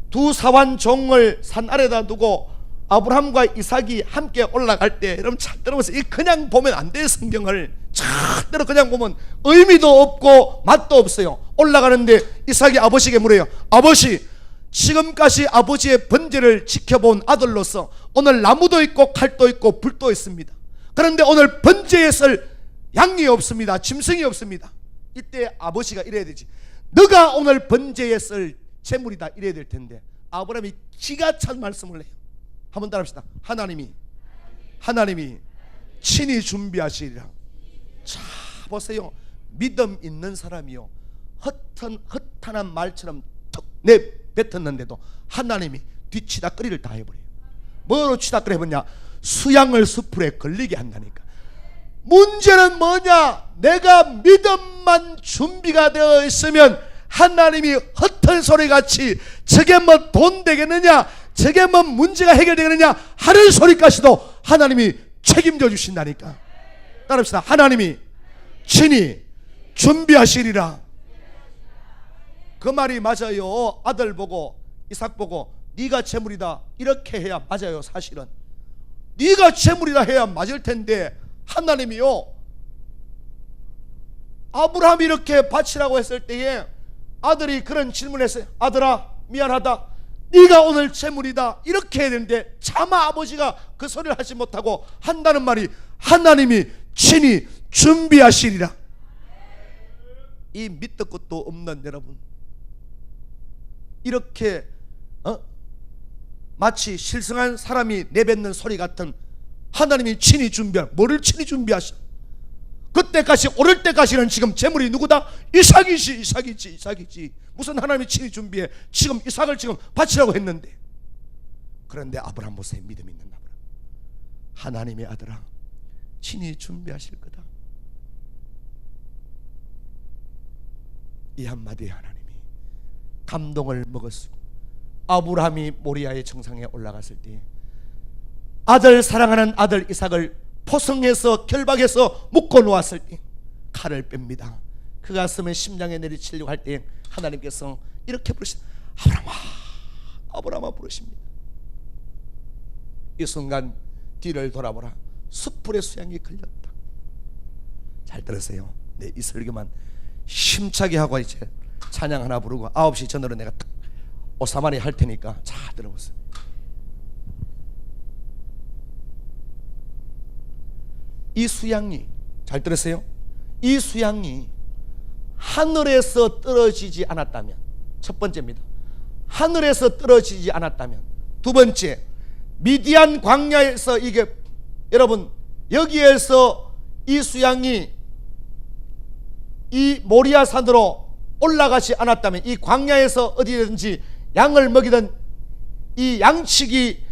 두 사환 종을 산 아래다 두고 아브라함과 이삭이 함께 올라갈 때, 여러분 잘 들어보세요. 이 그냥 보면 안 돼요. 성경을 절대로 그냥 보면 의미도 없고 맛도 없어요. 올라가는데 이삭이 아버지에게 물어요. 아버지, 지금까지 아버지의 번제를 지켜본 아들로서 오늘 나무도 있고 칼도 있고 불도 있습니다. 그런데 오늘 번제에 쓸 양이 없습니다. 짐승이 없습니다. 이때 아버지가 이래야 되지. 너가 오늘 번제에 쓸 재물이다 이래야 될 텐데, 아브라함이 기가 찬 말씀을 해요. 한번 따라합시다. 하나님이 친히 준비하시리라. 자 보세요. 믿음 있는 사람이요, 허탄한 말처럼 툭 내뱉었는데도 하나님이 뒤치다 거리를 다 해버려요. 뭐로 취약을 해보냐? 수양을 숲풀에 걸리게 한다니까. 문제는 뭐냐? 내가 믿음만 준비가 되어 있으면 하나님이 헛된 소리같이 저게 뭐 돈 되겠느냐, 저게 뭐 문제가 해결되겠느냐 하는 소리까지도 하나님이 책임져 주신다니까. 따라합시다. 하나님이 친히 준비하시리라. 그 말이 맞아요. 아들 보고 이삭 보고 네가 재물이다 이렇게 해야 맞아요. 사실은 네가 재물이다 해야 맞을 텐데, 하나님이요, 아브라함이 이렇게 바치라고 했을 때에 아들이 그런 질문을 했어요. 아들아, 미안하다, 네가 오늘 재물이다 이렇게 해야 되는데 차마 아버지가 그 소리를 하지 못하고 한다는 말이 하나님이 친히 준비하시리라. 이 밑도 끝도 없는 여러분, 이렇게 마치 실성한 사람이 내뱉는 소리 같은 하나님이 친히 준비할, 뭐를 친히 준비하셔? 그때까지 오를 때까지는 지금 재물이 누구다? 이삭이지. 무슨 하나님이 친히 준비해? 지금 이삭을 지금 바치라고 했는데. 그런데 아브라함 보세요. 믿음 있는 아브라함. 하나님의 아들아, 친히 준비하실 거다. 이 한마디에 하나님이 감동을 먹었고, 아브라함이 모리아의 정상에 올라갔을 때 아들, 사랑하는 아들 이삭을 포성해서 결박해서 묶어 놓았을 때 칼을 뺍니다. 그 가슴에 심장에 내리치려고 할 때 하나님께서 이렇게 부르십니다. 아브라함아, 아브라함아 부르십니다. 이 순간 뒤를 돌아보라. 숯불의 수양이 걸렸다. 잘 들으세요. 네, 이 설교만 힘차게 하고 이제 찬양 하나 부르고 9시 전으로 내가 딱 오사마리 할 테니까 잘 들어보세요. 이 수양이, 잘 들으세요, 이 수양이 하늘에서 떨어지지 않았다면, 첫 번째입니다. 하늘에서 떨어지지 않았다면, 두 번째, 미디안 광야에서 이게, 여러분 여기에서 이 수양이 이 모리아 산으로 올라가지 않았다면, 이 광야에서 어디든지 양을 먹이던 이 양치기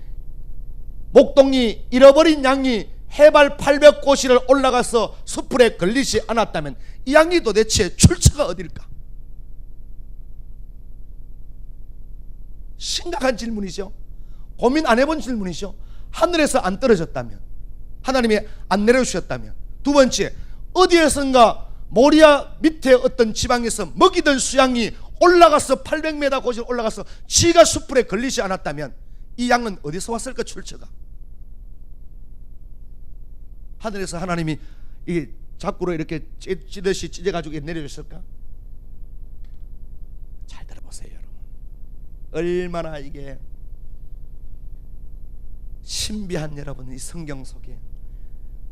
목동이 잃어버린 양이 해발 800고시를 올라가서 숲풀에 걸리지 않았다면 이 양이 도대체 출처가 어딜까? 심각한 질문이죠. 고민 안 해본 질문이죠. 하늘에서 안 떨어졌다면, 하나님이 안 내려주셨다면. 두 번째, 어디에선가 모리아 밑에 어떤 지방에서 먹이던 수양이 올라가서 800m 고지를 올라가서 지가 숲풀에 걸리지 않았다면 이 양은 어디서 왔을까? 출처가. 하늘에서 하나님이 이게 자꾸로 이렇게 찌듯이 찢어가지고 내려줬을까? 잘 들어보세요, 여러분. 얼마나 이게 신비한, 여러분, 이 성경 속에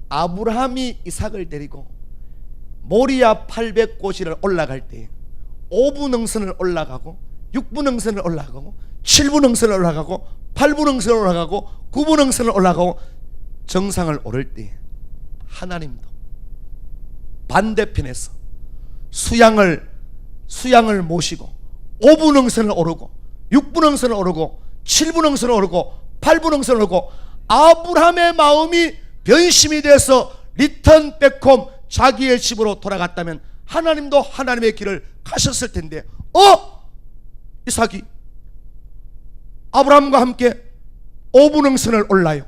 아브라함이 이삭을 데리고 모리아 800고시를 올라갈 때 5분응선을 올라가고 6분응선을 올라가고 7분응선을 올라가고 8분응선을 올라가고 9분응선을 올라가고 정상을 오를 때 하나님도 반대편에서 수양을 모시고 5분응선을 오르고 6분응선을 오르고 7분응선을 오르고 8분응선을 오르고 아브라함의 마음이 변심이 돼서 리턴 백홈 자기의 집으로 돌아갔다면 하나님도 하나님의 길을 가셨을 텐데, 이삭이 아브라함과 함께 5분응선을 올라요,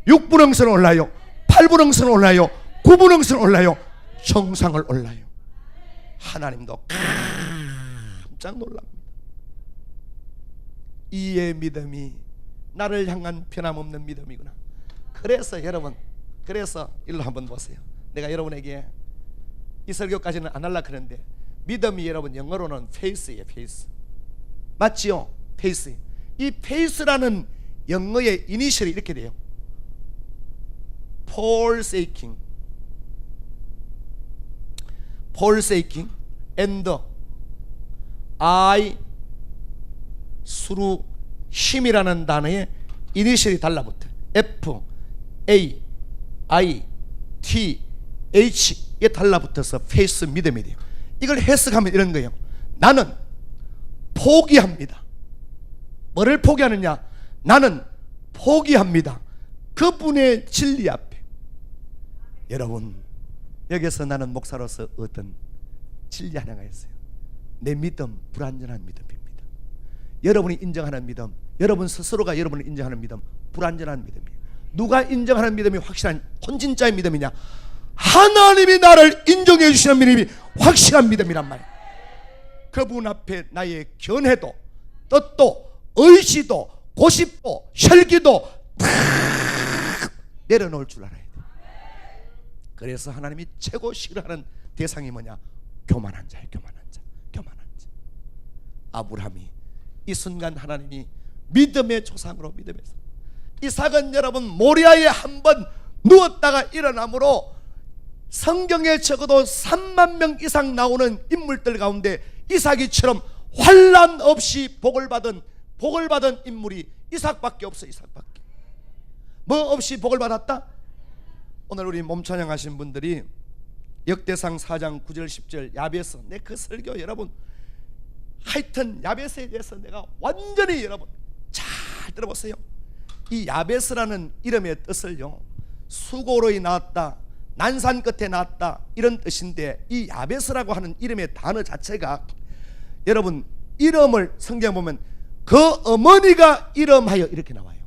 6분응선을 올라요, 8분응선을 올라요, 9분응선을 올라요, 정상을 올라요. 하나님도 깜짝 놀랍니다. 이의 믿음이 나를 향한 변함없는 믿음이구나. 그래서 여러분, 그래서 일로 한번 보세요. 내가 여러분에게 이 설교까지는 안 하려고 하는데, 믿음이 여러분 영어로는 faith예요. faith. 맞지요? faith. 이 faith라는 영어의 이니셜이 이렇게 돼요. forsaking and I through 힘이라는 단어에 이니셜이 달라붙어요. F, A, I, T, H 에 달라붙어서 페이스 믿음이 돼요. 이걸 해석하면 이런 거예요. 나는 포기합니다. 뭐를 포기하느냐? 나는 포기합니다. 그분의 진리 앞에. 여러분, 여기서 나는 목사로서 어떤 진리 하나가 있어요. 내 믿음, 불완전한 믿음입니다. 여러분이 인정하는 믿음, 여러분 스스로가 여러분을 인정하는 믿음, 불완전한 믿음이에요. 누가 인정하는 믿음이 확실한 혼진자의 믿음이냐? 하나님이 나를 인정해 주시는 믿음이 확실한 믿음이란 말이에요. 그분 앞에 나의 견해도, 뜻도, 의지도, 고집도, 혈기도 다 내려놓을 줄 알아야 돼. 그래서 하나님이 최고 싫어하는 대상이 뭐냐? 교만한 자예요. 교만한 자, 교만한 자. 아브라함이 이 순간 하나님이 믿음의 조상으로 믿음에서, 이삭은 여러분 모리아에 한번 누웠다가 일어나므로 성경에 적어도 3만 명 이상 나오는 인물들 가운데 이삭이처럼 환난 없이 복을 받은 인물이 이삭밖에 없어. 이삭밖에. 뭐 없이 복을 받았다? 오늘 우리 몸찬양 하신 분들이 역대상 4장 9절 10절 야베스, 내 그 설교 여러분 하여튼 야베스에 대해서 내가 완전히 여러분 잘 들어보세요. 이 야베스라는 이름의 뜻을요, 수고로이 나왔다, 난산 끝에 나왔다, 이런 뜻인데, 이 야베스라고 하는 이름의 단어 자체가 여러분 이름을 성경 보면 그 어머니가 이름하여 이렇게 나와요.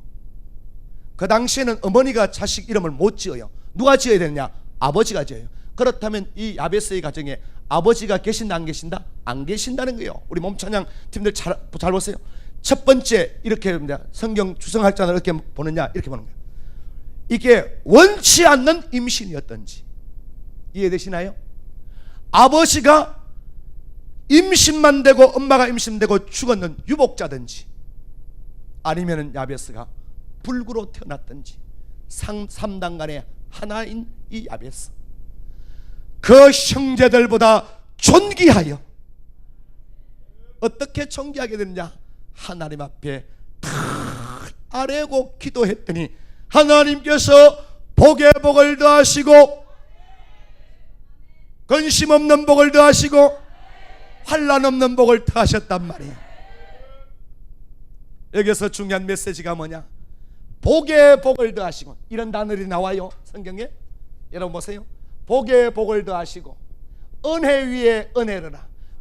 그 당시에는 어머니가 자식 이름을 못 지어요. 누가 지어야 되느냐? 아버지가 지어요. 그렇다면 이 야베스의 가정에 아버지가 계신다 안 계신다? 안 계신다는 거예요. 우리 몸찬양 팀들 잘 보세요. 첫 번째 이렇게 성경 주성학자는 이렇게 보느냐? 이렇게 보는 거예요. 이게 원치 않는 임신이었던지 이해되시나요? 아버지가 임신만 되고 엄마가 임신되고 죽었는 유복자든지, 아니면은 야베스가 불구로 태어났든지, 3단 간의 하나인 이 야베스, 그 형제들보다 존귀하여, 어떻게 존귀하게 되느냐? 하나님 앞에 다 아뢰고 기도했더니 하나님께서 복에 복을 더하시고 근심 없는 복을 더하시고 환난 없는 복을 더하셨단 말이에요. 여기서 중요한 메시지가 뭐냐? 복에 복을 더하시고, 이런 단어들이 나와요 성경에. 여러분 보세요. 복에 복을 더하시고 은혜 위에 은혜를,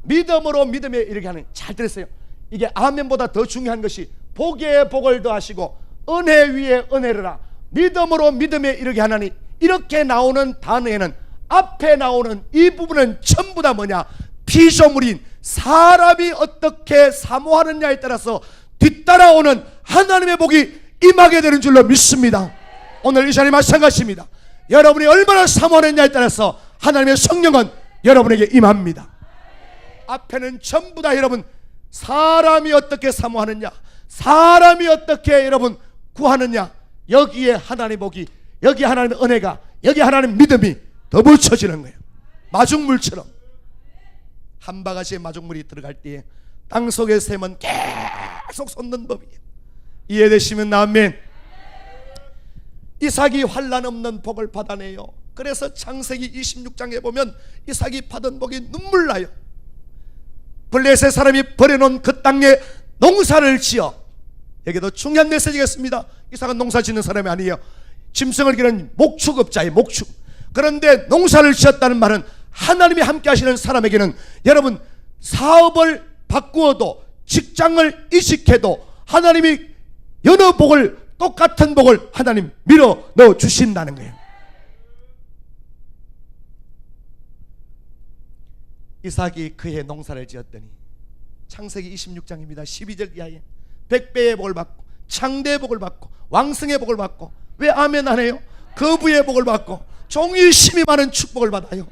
믿음으로 믿음에 이르게 하는. 잘 들으세요. 이게 아멘보다 더 중요한 것이 복에 복을 더하시고 은혜 위에 은혜를 믿음으로 믿음에 이르게 하나니, 이렇게 나오는 단어에는 앞에 나오는 이 부분은 전부 다 뭐냐? 피조물인 사람이 어떻게 사모하느냐에 따라서 뒤따라오는 하나님의 복이 임하게 되는 줄로 믿습니다. 오늘 이 자리 마찬가지입니다. 여러분이 얼마나 사모하느냐에 따라서 하나님의 성령은 여러분에게 임합니다. 앞에는 전부 다 여러분 사람이 어떻게 사모하느냐, 사람이 어떻게 여러분 구하느냐, 여기에 하나님의 복이, 여기 하나님의 은혜가, 여기 하나님의 믿음이 더 붙여지는 거예요. 마중물처럼 한 바가지의 마중물이 들어갈 때에 땅속의 샘은 계속 솟는 법이에요. 이해되시면 아멘. 이삭이 환난 없는 복을 받아내요. 그래서 창세기 26장에 보면 이삭이 받은 복이 눈물 나요. 블레셋 사람이 버려놓은 그 땅에 농사를 지어, 여기도 중요한 메시지가 있습니다. 이삭은 농사 짓는 사람이 아니에요. 짐승을 기르는 목축업자예요. 목축. 그런데 농사를 지었다는 말은 하나님이 함께 하시는 사람에게는 여러분 사업을 바꾸어도, 직장을 이직해도 하나님이 여러 복을, 똑같은 복을 하나님 밀어 넣어 주신다는 거예요. 이삭이 그해 농사를 지었더니 창세기 26장입니다 12절 이하에 100배의 복을 받고 창대의 복을 받고 왕성의 복을 받고, 왜 아멘 안 해요? 거부의 복을 받고 종이 심이 많은 축복을 받아요.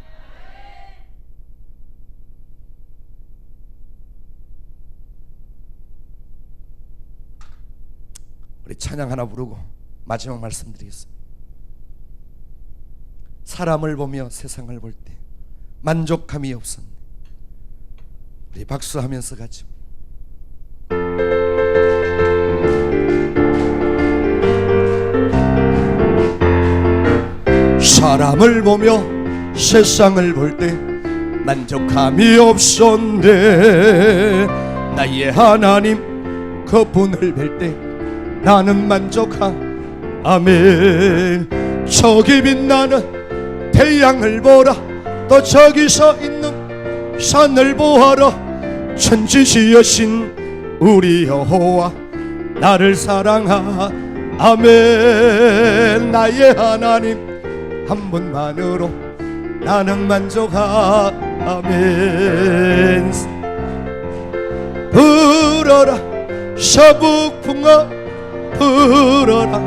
우리 찬양 하나 부르고 마지막 말씀드리겠습니다. 사람을 보며 세상을 볼 때 만족함이 없었네. 우리 박수하면서 가죠. 사람을 보며 세상을 볼 때 만족함이 없었네. 나의 하나님 그분을 뵐 때 나는 만족하. 아멘. 저기 빛나는 태양을 보라. 또 저기 서 있는 산을 보아라. 천지지으신 우리 여호와 나를 사랑하. 아멘. 나의 하나님 한 분만으로 나는 만족하. 아멘. 불어라 서북풍아 불어라.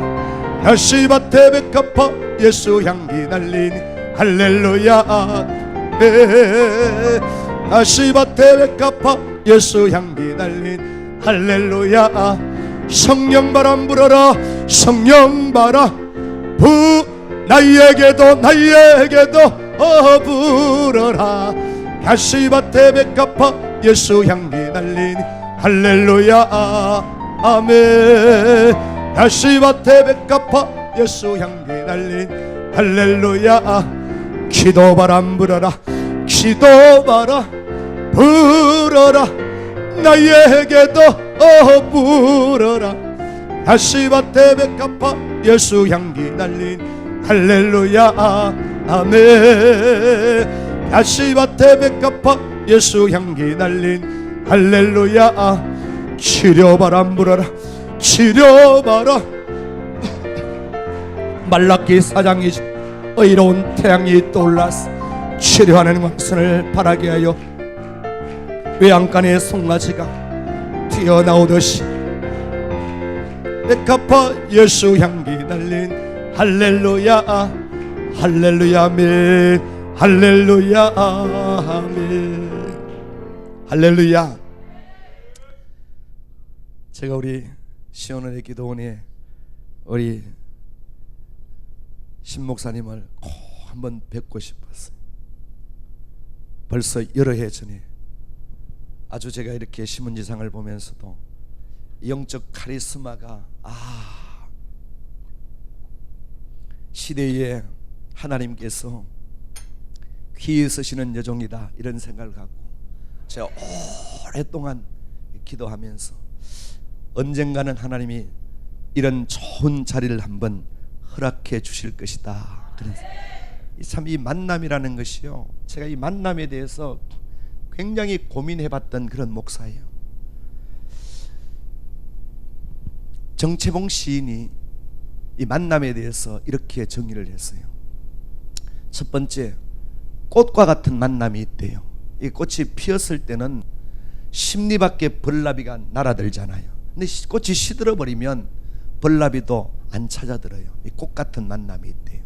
야시밭에 백합화 예수 향기 날리니 할렐루야. 아멘. 야시밭에 백합화 예수 향기 날리니 할렐루야. 성령 바람 불어라. 성령 바람 나에게도 불어라. 야시밭에 백합화 예수 향기 날리니 할렐루야. 아멘. 야시밭에 백합화 예수 향기 날리니 할렐루야. 기도바람 불어라. 기도바람 불어라. 나에게도 불어라. 야시밭에 백합화 예수 향기 날리니 할렐루야. 아멘. 야시밭에 백합화 예수 향기 날린 할렐루야. 치료바람 불어라. 치료바라. 말라기 4장 20 의로운 태양이 떠올라서 치료하는 왕선을 바라게 하여 외양간의 송아지가 튀어나오듯이 백합화 예수 향기 날린 할렐루야. 할렐루야. 아멘. 할렐루야. 아멘. 할렐루야. 제가 우리 시온은혜 기도원에 우리 신목사님을 꼭 한번 뵙고 싶었어요. 벌써 여러 해 전에 아주 제가 이렇게 신문지상을 보면서도 영적 카리스마가 시대에 하나님께서 귀히 쓰시는 여종이다 이런 생각을 갖고 제가 오랫동안 기도하면서 언젠가는 하나님이 이런 좋은 자리를 한번 허락해 주실 것이다. 참 이 만남이라는 것이요, 제가 이 만남에 대해서 굉장히 고민해봤던 그런 목사예요. 정채봉 시인이 이 만남에 대해서 이렇게 정의를 했어요. 첫 번째, 꽃과 같은 만남이 있대요. 이 꽃이 피었을 때는 심리밖에 벌나비가 날아들잖아요. 근데 꽃이 시들어 버리면 벌나비도 안 찾아들어요. 이 꽃 같은 만남이 있대요.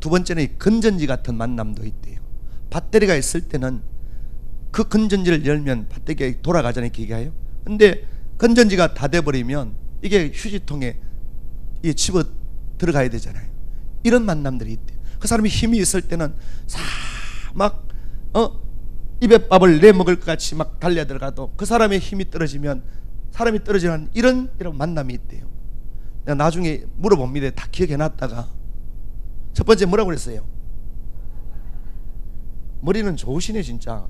두 번째는 이 건전지 같은 만남도 있대요. 배터리가 있을 때는 그 건전지를 열면 배터리가 돌아가잖아요, 기계가요. 근데 건전지가 다 돼버리면 이게 휴지통에 이게 집어 들어가야 되잖아요. 이런 만남들이 있대요. 그 사람이 힘이 있을 때는 막 입에 밥을 내 먹을 것 같이 막 달려 들어가도 그 사람의 힘이 떨어지면 사람이 떨어지는 이런 만남이 있대요. 내가 나중에 물어봅니다. 다 기억해놨다가. 첫 번째 뭐라고 그랬어요? 머리는 좋으시네 진짜.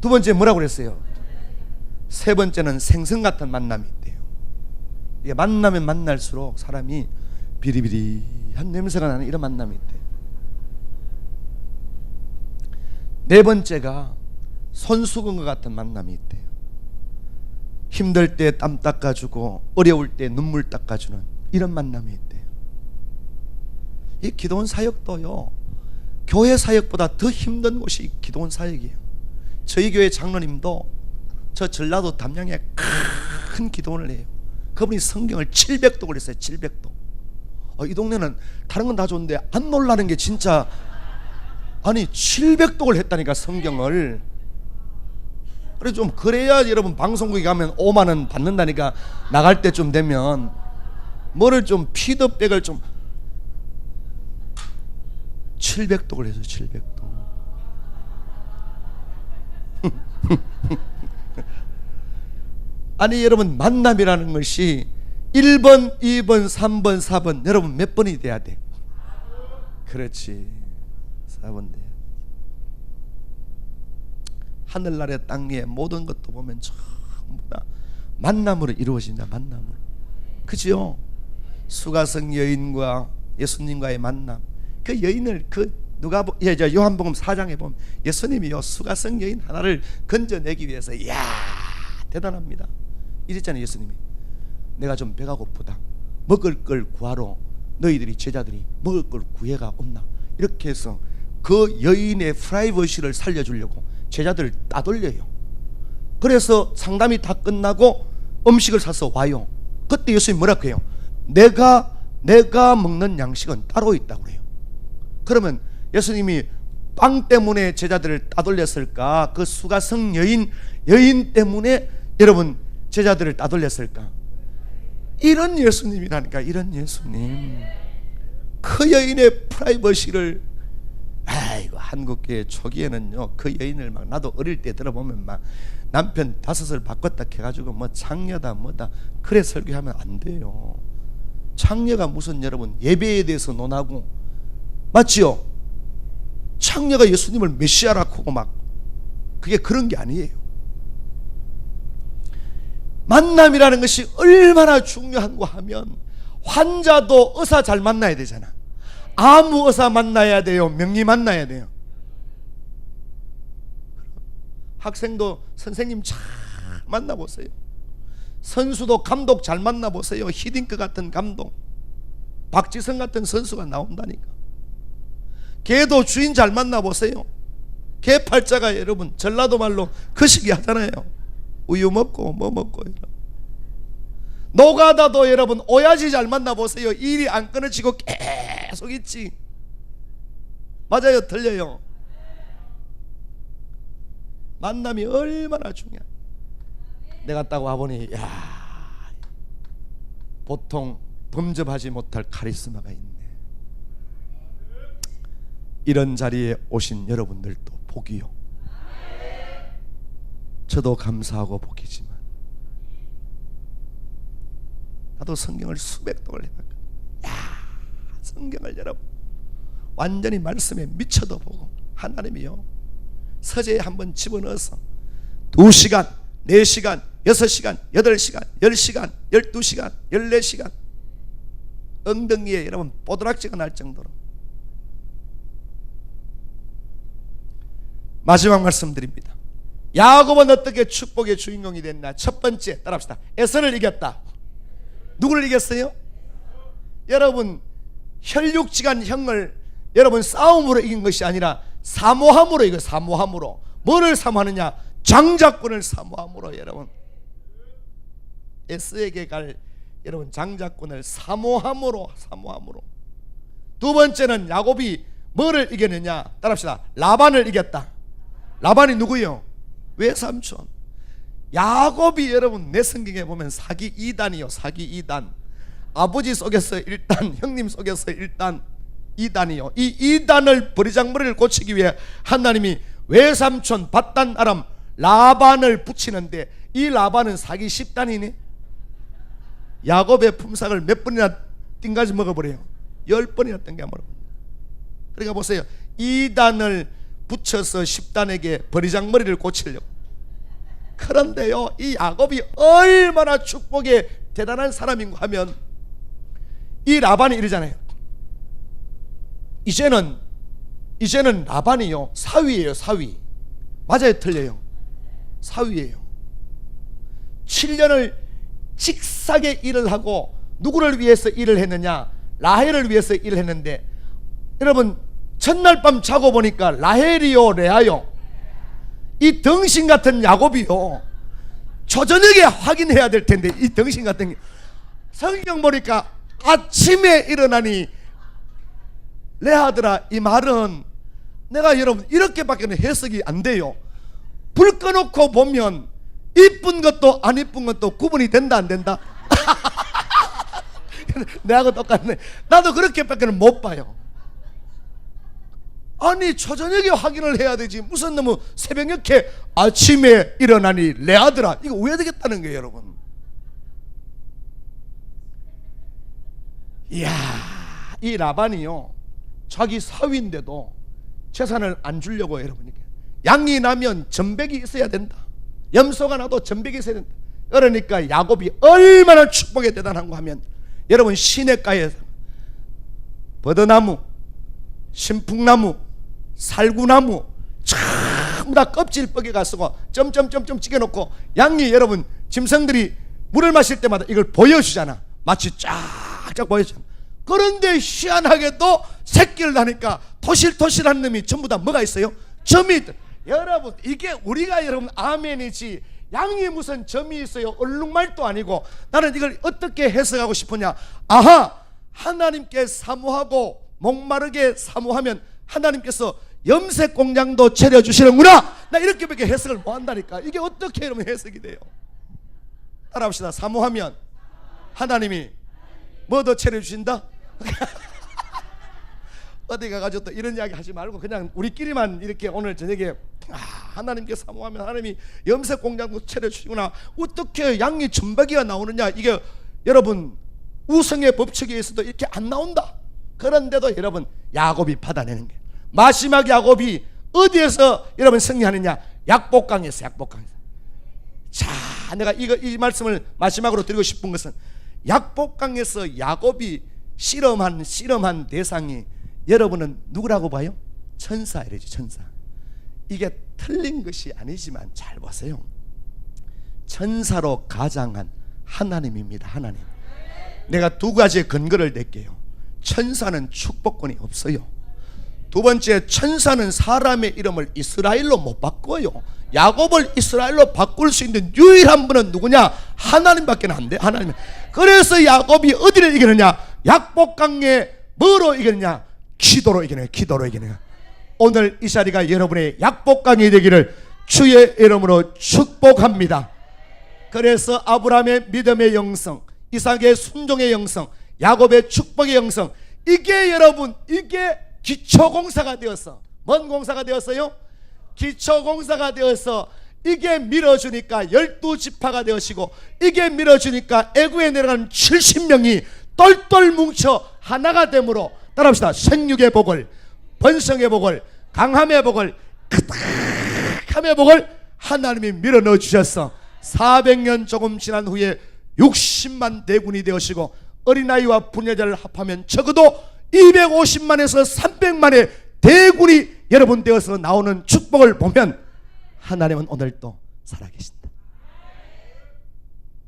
두 번째 뭐라고 그랬어요? 세 번째는 생선 같은 만남이 있대요. 이게 만나면 만날수록 사람이 비리비리한 냄새가 나는 이런 만남이 있대요. 네 번째가 손수건과 같은 만남이 있대요. 힘들 때 땀 닦아주고 어려울 때 눈물 닦아주는 이런 만남이 있대요. 이 기도원 사역도요, 교회 사역보다 더 힘든 곳이 기도원 사역이에요. 저희 교회 장로님도 저 전라도 담양에 큰 기도원을 해요. 그분이 성경을 700독을 했어요. 700독. 이 동네는 다른 건 다 좋은데 안 놀라는 게 진짜, 아니 700독을 했다니까 성경을. 그래 좀 그래야 여러분 방송국에 가면 5만 원 받는다니까. 나갈 때 좀 되면 뭐를 좀 피드백을 좀 700독을 해서 700독. 아니 여러분, 만남이라는 것이 1번, 2번, 3번, 4번 여러분 몇 번이 돼야 돼? 그렇지, 4번 돼야 돼. 하늘나라 땅 위에 모든 것도 보면 전부 다 만남으로 이루어진다. 만남으로. 그죠? 수가성 여인과 예수님과의 만남. 그 여인을 요한복음 4장에 보면 예수님이요 수가성 여인 하나를 건져내기 위해서 이야 대단합니다. 이랬잖아요. 예수님이 내가 좀 배가 고프다. 먹을 걸 구하러 너희들이 제자들이 먹을 걸 구해가 없나. 이렇게 해서 그 여인의 프라이버시를 살려주려고 제자들을 따돌려요. 그래서 상담이 다 끝나고 음식을 사서 와요. 그때 예수님이 뭐라고 해요? 내가 먹는 양식은 따로 있다고 그래요. 그러면 예수님이 빵 때문에 제자들을 따돌렸을까? 그 수가성 여인 때문에 여러분 제자들을 따돌렸을까? 이런 예수님이라니까. 이런 예수님. 그 여인의 프라이버시를 아이고 한국교회 초기에는요 그 여인을 막 나도 어릴 때 들어보면 막 남편 5을 바꿨다 해가지고 뭐 창녀다 뭐다 그래 설교하면 안 돼요. 창녀가 무슨 여러분 예배에 대해서 논하고 맞지요? 창녀가 예수님을 메시아라고 하고 막 그게 그런 게 아니에요. 만남이라는 것이 얼마나 중요한가 하면 환자도 의사 잘 만나야 되잖아. 아무 의사 만나야 돼요? 명의 만나야 돼요? 학생도 선생님 잘 만나보세요. 선수도 감독 잘 만나보세요. 히딩크 같은 감독, 박지성 같은 선수가 나온다니까. 개도 주인 잘 만나보세요. 개 팔자가 여러분 전라도 말로 거시기 하잖아요. 우유 먹고 뭐 먹고. 노가다도 여러분 오야지 잘 만나보세요. 일이 안 끊어지고 계속 있지. 맞아요? 틀려요? 만남이 얼마나 중요해. 내가 딱 와보니 야 보통 범접하지 못할 카리스마가 있네. 이런 자리에 오신 여러분들도 복이요. 저도 감사하고 복이지만 나도 성경을 수백 동을 해봤거든. 야 성경을 여러분 완전히 말씀에 미쳐도 보고 하나님이요 서재에 한번 집어넣어서 2시간 4시간 6시간 8시간 10시간 12시간 14시간 엉덩이에 여러분 뽀드락지가 날 정도로. 마지막 말씀드립니다. 야곱은 어떻게 축복의 주인공이 됐나? 첫 번째 따라합시다. 에서를 이겼다. 누구를 이겼어요? 여러분 혈육지간 형을 여러분 싸움으로 이긴 것이 아니라 사모함으로 이겨. 사모함으로. 뭐를 사모하느냐? 장자권을 사모함으로. 여러분 에서에게 갈 여러분 장자권을 사모함으로. 두 번째는 야곱이 뭐를 이겼느냐? 따라합시다. 라반을 이겼다. 라반이 누구요? 외삼촌. 야곱이 여러분 내 성경에 보면 사기 2단이요. 사기 2단. 아버지 속에서 1단, 형님 속에서 1단, 2단이요. 이 2단을 버리장머리를 고치기 위해 하나님이 외삼촌 밧단 아람 라반을 붙이는데 이 라반은 사기 10단이네. 야곱의 품삯을 몇 번이나 띵가지 먹어버려요. 10번이나 띵가 먹어버려요. 그러니까 보세요. 2단을 붙여서 10단에게 버리장머리를 고치려고. 그런데요 이 야곱이 얼마나 축복의 대단한 사람인가 하면 이 라반이 이러잖아요. 이제는 라반이요 사위예요. 사위. 맞아요? 틀려요? 사위예요. 7년을 직사게 일을 하고 누구를 위해서 일을 했느냐? 라헬을 위해서 일을 했는데 여러분 첫날 밤 자고 보니까 라헬이요 레아요 이 덩신 같은 야곱이요 초저녁에 확인해야 될 텐데 이 덩신 같은 게 성경 보니까 아침에 일어나니 레아들아 이 말은 내가 여러분 이렇게밖에 해석이 안 돼요. 불 꺼놓고 보면 이쁜 것도 안 이쁜 것도 구분이 된다 안 된다? 내하고 똑같네. 나도 그렇게밖에 못 봐요. 아니 초저녁에 확인을 해야 되지 무슨 너무 새벽녘에 아침에 일어나니 레아들아 이거 왜 되겠다는 거예요 여러분. 이야 이 라반이요 자기 사위인데도 재산을 안 주려고 여러분. 양이 나면 전백이 있어야 된다. 염소가 나도 전백이 있어야 된다. 그러니까 야곱이 얼마나 축복에 대단한가 하면, 여러분 시냇가에서 버드나무, 신풍나무, 살구나무 전부 다 껍질 뻐개가 쓰고 점점점점 찍어놓고, 양이 여러분 짐승들이 물을 마실 때마다 이걸 보여주잖아. 마치 쫙쫙 보여주잖아. 그런데 희한하게도 새끼를 낳으니까 토실토실한 놈이 전부 다 뭐가 있어요? 점이 있다. 여러분 이게 우리가 여러분 아멘이지, 양이 무슨 점이 있어요? 얼룩말도 아니고. 나는 이걸 어떻게 해석하고 싶으냐, 아하, 하나님께 사모하고 목마르게 사모하면 하나님께서 염색 공장도 차려주시는구나. 나 이렇게밖에 해석을 못한다니까. 이게 어떻게 이러면 해석이 돼요? 따라합시다. 사모하면 하나님이 뭐 더 차려주신다? 어디 가가지고 또 이런 이야기 하지 말고 그냥 우리끼리만 이렇게 오늘 저녁에 하나님께 사모하면 하나님이 염색 공장도 차려주시구나. 어떻게 양이 천박이가 나오느냐. 이게 여러분 우성의 법칙에 있어도 이렇게 안 나온다. 그런데도 여러분 야곱이 받아내는 게, 마지막 야곱이 어디에서 여러분 승리하느냐? 약복강에서. 약복강에서. 자, 내가 이 말씀을 마지막으로 드리고 싶은 것은, 약복강에서 야곱이 씨름한 대상이 여러분은 누구라고 봐요? 천사 이러지. 천사. 이게 틀린 것이 아니지만 잘 보세요. 천사로 가장한 하나님입니다. 하나님. 내가 두 가지의 근거를 댈게요. 천사는 축복권이 없어요. 두 번째, 천사는 사람의 이름을 이스라엘로 못 바꿔요. 야곱을 이스라엘로 바꿀 수 있는 유일한 분은 누구냐? 하나님밖에 안 돼. 하나님. 그래서 야곱이 어디를 이기느냐? 약복강에 뭐로 이기느냐? 기도로 이기느냐? 기도로 이기느냐? 오늘 이 자리가 여러분의 약복강이 되기를 주의 이름으로 축복합니다. 그래서 아브라함의 믿음의 영성, 이삭의 순종의 영성, 야곱의 축복의 영성, 이게 여러분 이게 기초공사가 되어서, 뭔 공사가 되었어요? 기초공사가 되어서 이게 밀어주니까 12지파가 되어지고, 이게 밀어주니까 애굽에 내려가는 70명이 똘똘 뭉쳐 하나가 되므로, 따라합시다. 생육의 복을, 번성의 복을, 강함의 복을, 크닥함의 복을 하나님이 밀어넣어 주셨어. 400년 조금 지난 후에 60만 대군이 되어지고, 어린아이와 부녀자를 합하면 적어도 250만에서 300만의 대군이 여러분 되어서 나오는 축복을 보면 하나님은 오늘도 살아계신다.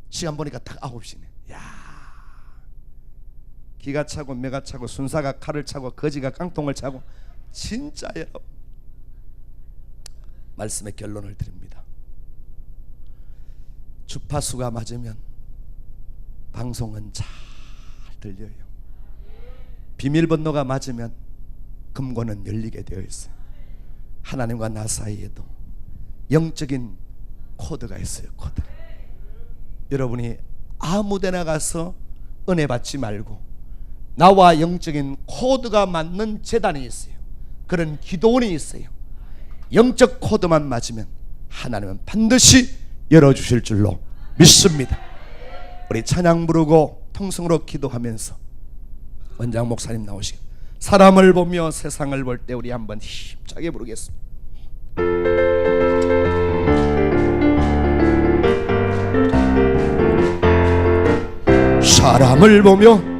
시간 보니까 딱 9시네. 야, 기가 차고 매가 차고 순사가 칼을 차고 거지가 깡통을 차고, 진짜 여러분 말씀의 결론을 드립니다. 주파수가 맞으면 방송은 잘 들려요. 비밀번호가 맞으면 금고는 열리게 되어 있어요. 하나님과 나 사이에도 영적인 코드가 있어요. 코드. 여러분이 아무데나 가서 은혜 받지 말고 나와 영적인 코드가 맞는 재단이 있어요. 그런 기도원이 있어요. 영적 코드만 맞으면 하나님은 반드시 열어주실 줄로 믿습니다. 우리 찬양 부르고 통성으로 기도하면서 원장 목사님 나오시고, 사람을 보며 세상을 볼 때 우리 한번 힘차게 부르겠습니다. 사람을 보며